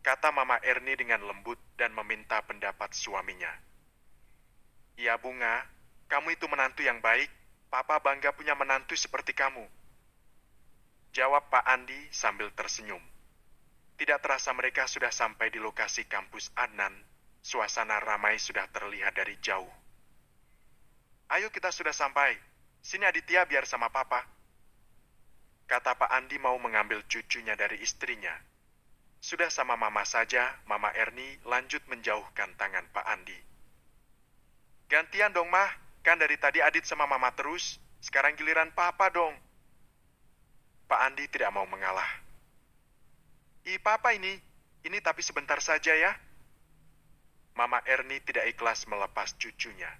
Kata Mama Erni dengan lembut dan meminta pendapat suaminya. Ya, Bunga, kamu itu menantu yang baik. Papa bangga punya menantu seperti kamu. Jawab Pak Andi sambil tersenyum. Tidak terasa mereka sudah sampai di lokasi kampus Adnan. Suasana ramai sudah terlihat dari jauh. Ayo, kita sudah sampai. Sini Aditya, biar sama Papa. Kata Pak Andi mau mengambil cucunya dari istrinya. Sudah sama Mama saja, Mama Erni lanjut menjauhkan tangan Pak Andi. Gantian dong, Mah. Kan dari tadi Adit sama Mama terus. Sekarang giliran Papa dong. Pak Andi tidak mau mengalah. Papa ini tapi sebentar saja ya. Mama Erni tidak ikhlas melepas cucunya.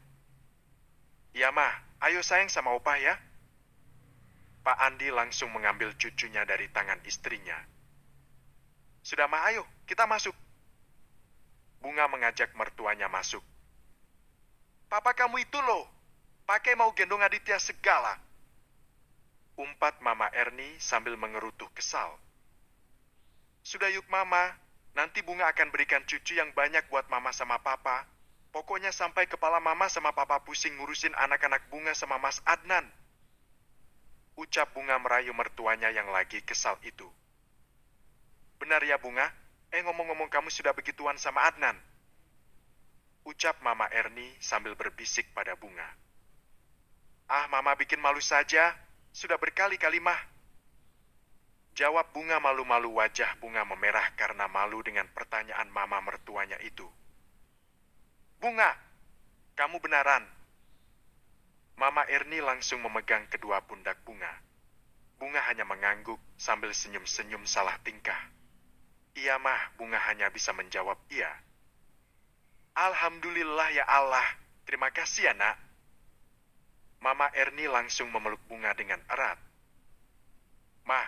Ya, Mah, ayo sayang sama Opa ya. Pak Andi langsung mengambil cucunya dari tangan istrinya. Sudah, Mah, ayo, kita masuk. Bunga mengajak mertuanya masuk. Papa kamu itu loh, pakai mau gendong Aditya segala. Umpat Mama Erni sambil mengerutuh kesal. Sudah yuk Mama, nanti Bunga akan berikan cucu yang banyak buat Mama sama Papa. Pokoknya sampai kepala Mama sama Papa pusing ngurusin anak-anak Bunga sama Mas Adnan. Ucap Bunga merayu mertuanya yang lagi kesal itu. Benar ya Bunga? Ngomong-ngomong kamu sudah begituan sama Adnan? Ucap Mama Erni sambil berbisik pada Bunga. Ah, Mama bikin malu saja. Sudah berkali-kali, Mah. Jawab Bunga malu-malu, wajah Bunga memerah karena malu dengan pertanyaan Mama mertuanya itu. Bunga, kamu benaran. Mama Erni langsung memegang kedua pundak Bunga. Bunga hanya mengangguk sambil senyum-senyum salah tingkah. Iya, Mah, Bunga hanya bisa menjawab iya. Alhamdulillah ya Allah, terima kasih ya, Nak. Mama Erni langsung memeluk Bunga dengan erat. Mah,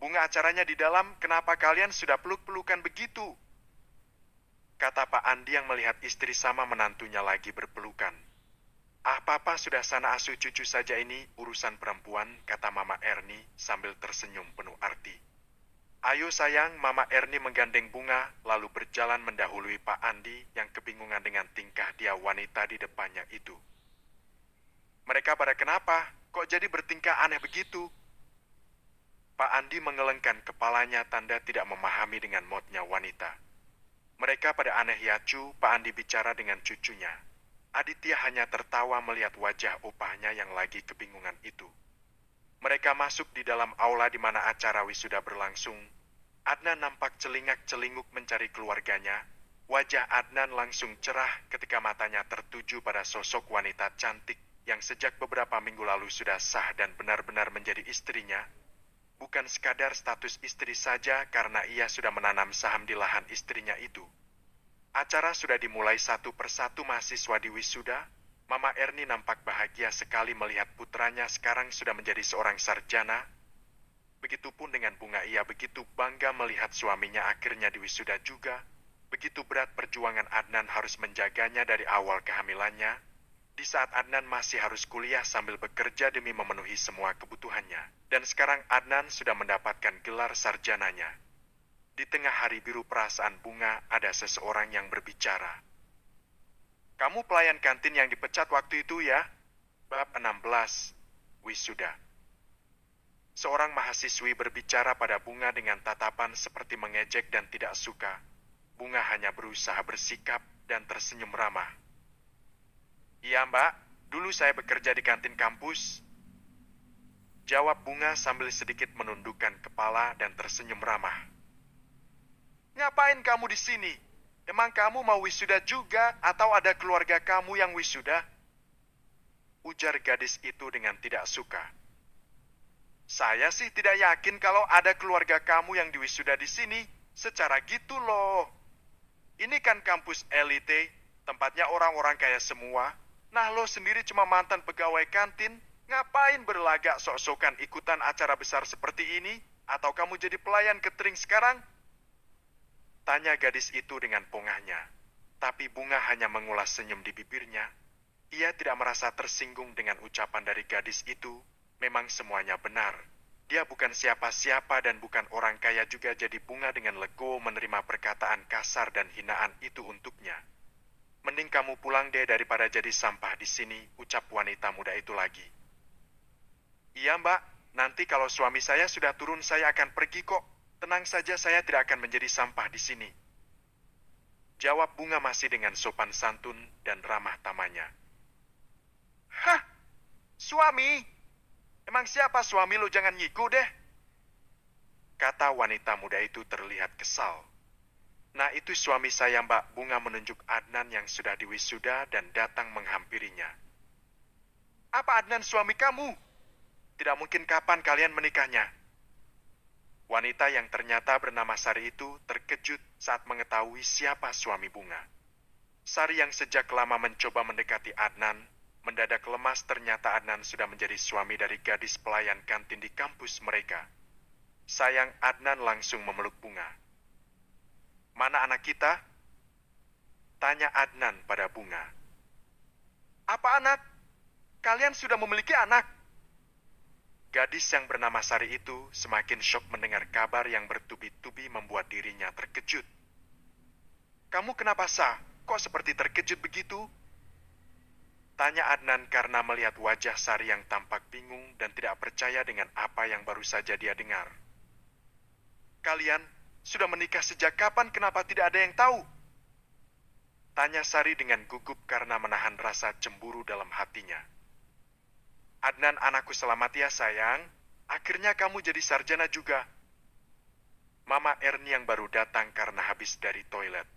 Bunga acaranya di dalam, kenapa kalian sudah peluk-pelukan begitu? Kata Pak Andi yang melihat istri sama menantunya lagi berpelukan. Ah, Papa sudah sana asuh cucu saja ini, urusan perempuan, kata Mama Erni sambil tersenyum penuh arti. Ayo sayang, Mama Erni menggandeng Bunga, lalu berjalan mendahului Pak Andi yang kebingungan dengan tingkah dia wanita di depannya itu. Mereka pada kenapa? Kok jadi bertingkah aneh begitu? Pak Andi mengelengkan kepalanya tanda tidak memahami dengan modnya wanita. Mereka pada aneh ya, Cu, Pak Andi bicara dengan cucunya. Aditya hanya tertawa melihat wajah opahnya yang lagi kebingungan itu. Mereka masuk di dalam aula di mana acara wisuda berlangsung. Adnan nampak celingak-celinguk mencari keluarganya. Wajah Adnan langsung cerah ketika matanya tertuju pada sosok wanita cantik yang sejak beberapa minggu lalu sudah sah dan benar-benar menjadi istrinya. Bukan sekadar status istri saja karena ia sudah menanam saham di lahan istrinya itu. Acara sudah dimulai satu persatu mahasiswa di wisuda. Mama Erni nampak bahagia sekali melihat putranya sekarang sudah menjadi seorang sarjana. Begitupun dengan Bunga, ia begitu bangga melihat suaminya akhirnya di wisuda juga. Begitu berat perjuangan Adnan harus menjaganya dari awal kehamilannya. Di saat Adnan masih harus kuliah sambil bekerja demi memenuhi semua kebutuhannya. Dan sekarang Adnan sudah mendapatkan gelar sarjananya. Di tengah hari biru perasaan Bunga ada seseorang yang berbicara. Kamu pelayan kantin yang dipecat waktu itu ya? Bab 16, Wisuda. Seorang mahasiswi berbicara pada Bunga dengan tatapan seperti mengejek dan tidak suka. Bunga hanya berusaha bersikap dan tersenyum ramah. Iya, Mbak. Dulu saya bekerja di kantin kampus. Jawab Bunga sambil sedikit menundukkan kepala dan tersenyum ramah. Ngapain Ngapain kamu di sini? Emang kamu mau wisuda juga atau ada keluarga kamu yang wisuda? Ujar gadis itu dengan tidak suka. Saya sih tidak yakin kalau ada keluarga kamu yang diwisuda di sini. Secara gitu loh. Ini kan kampus elite, tempatnya orang-orang kaya semua. Nah lo sendiri cuma mantan pegawai kantin. Ngapain berlagak sok-sokan ikutan acara besar seperti ini? Atau kamu jadi pelayan catering sekarang? Tanya gadis itu dengan pongahnya. Tapi Bunga hanya mengulas senyum di bibirnya. Ia tidak merasa tersinggung dengan ucapan dari gadis itu. Memang semuanya benar. Dia bukan siapa-siapa dan bukan orang kaya juga, jadi Bunga dengan legowo menerima perkataan kasar dan hinaan itu untuknya. Mending kamu pulang deh daripada jadi sampah di sini, ucap wanita muda itu lagi. Iya mbak, nanti kalau suami saya sudah turun saya akan pergi kok. Tenang saja, saya tidak akan menjadi sampah di sini. Jawab Bunga masih dengan sopan santun dan ramah tamanya. Hah? Suami? Emang siapa suami lo? Jangan nyiku deh. Kata wanita muda itu terlihat kesal. Nah itu suami saya mbak. Bunga menunjuk Adnan yang sudah diwisuda dan datang menghampirinya. Apa Adnan suami kamu? Tidak mungkin, kapan kalian menikahnya? Wanita yang ternyata bernama Sari itu terkejut saat mengetahui siapa suami Bunga. Sari yang sejak lama mencoba mendekati Adnan, mendadak lemas. Ternyata Adnan sudah menjadi suami dari gadis pelayan kantin di kampus mereka. Sayang, Adnan langsung memeluk Bunga. Mana anak kita? Tanya Adnan pada Bunga. Apa anak? Kalian sudah memiliki anak? Gadis yang bernama Sari itu semakin syok mendengar kabar yang bertubi-tubi membuat dirinya terkejut. Kamu kenapa, Sa? Kok seperti terkejut begitu? Tanya Adnan karena melihat wajah Sari yang tampak bingung dan tidak percaya dengan apa yang baru saja dia dengar. Kalian sudah menikah sejak kapan? Kenapa tidak ada yang tahu? Tanya Sari dengan gugup karena menahan rasa cemburu dalam hatinya. Adnan, anakku, selamat ya sayang. Akhirnya kamu jadi sarjana juga. Mama Erni yang baru datang karena habis dari toilet.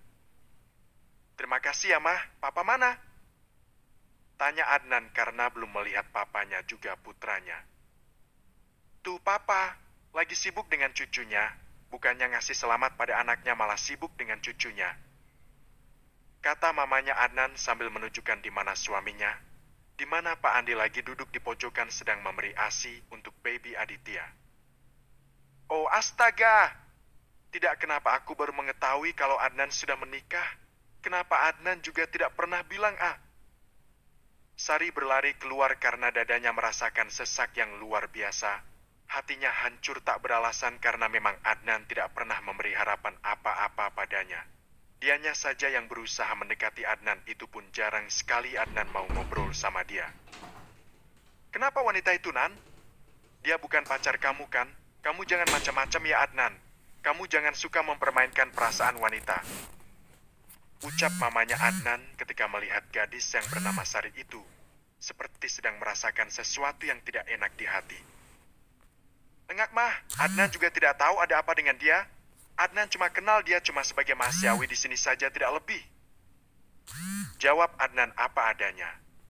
Terima kasih ya mah. Papa mana? Tanya Adnan karena belum melihat papanya juga putranya. Tuh papa, lagi sibuk dengan cucunya. Bukannya ngasih selamat pada anaknya, malah sibuk dengan cucunya. Kata mamanya Adnan sambil menunjukkan di mana suaminya. Di mana Pak Andi lagi duduk di pojokan sedang memberi ASI untuk baby Aditya. Oh astaga, tidak, kenapa aku baru mengetahui kalau Adnan sudah menikah? Kenapa Adnan juga tidak pernah bilang Sari berlari keluar karena dadanya merasakan sesak yang luar biasa. Hatinya hancur tak beralasan karena memang Adnan tidak pernah memberi harapan apa-apa padanya. Dianya saja yang berusaha mendekati Adnan, itu pun jarang sekali Adnan mau ngobrol sama dia. Kenapa wanita itu, Nan? Dia bukan pacar kamu kan? Kamu jangan macam-macam ya Adnan. Kamu jangan suka mempermainkan perasaan wanita. Ucap mamanya Adnan ketika melihat gadis yang bernama Sari itu. Seperti sedang merasakan sesuatu yang tidak enak di hati. Engak mah, Adnan juga tidak tahu ada apa dengan dia. Adnan cuma kenal dia cuma sebagai mahasiswi di sini saja, tidak lebih. Jawab Adnan apa adanya.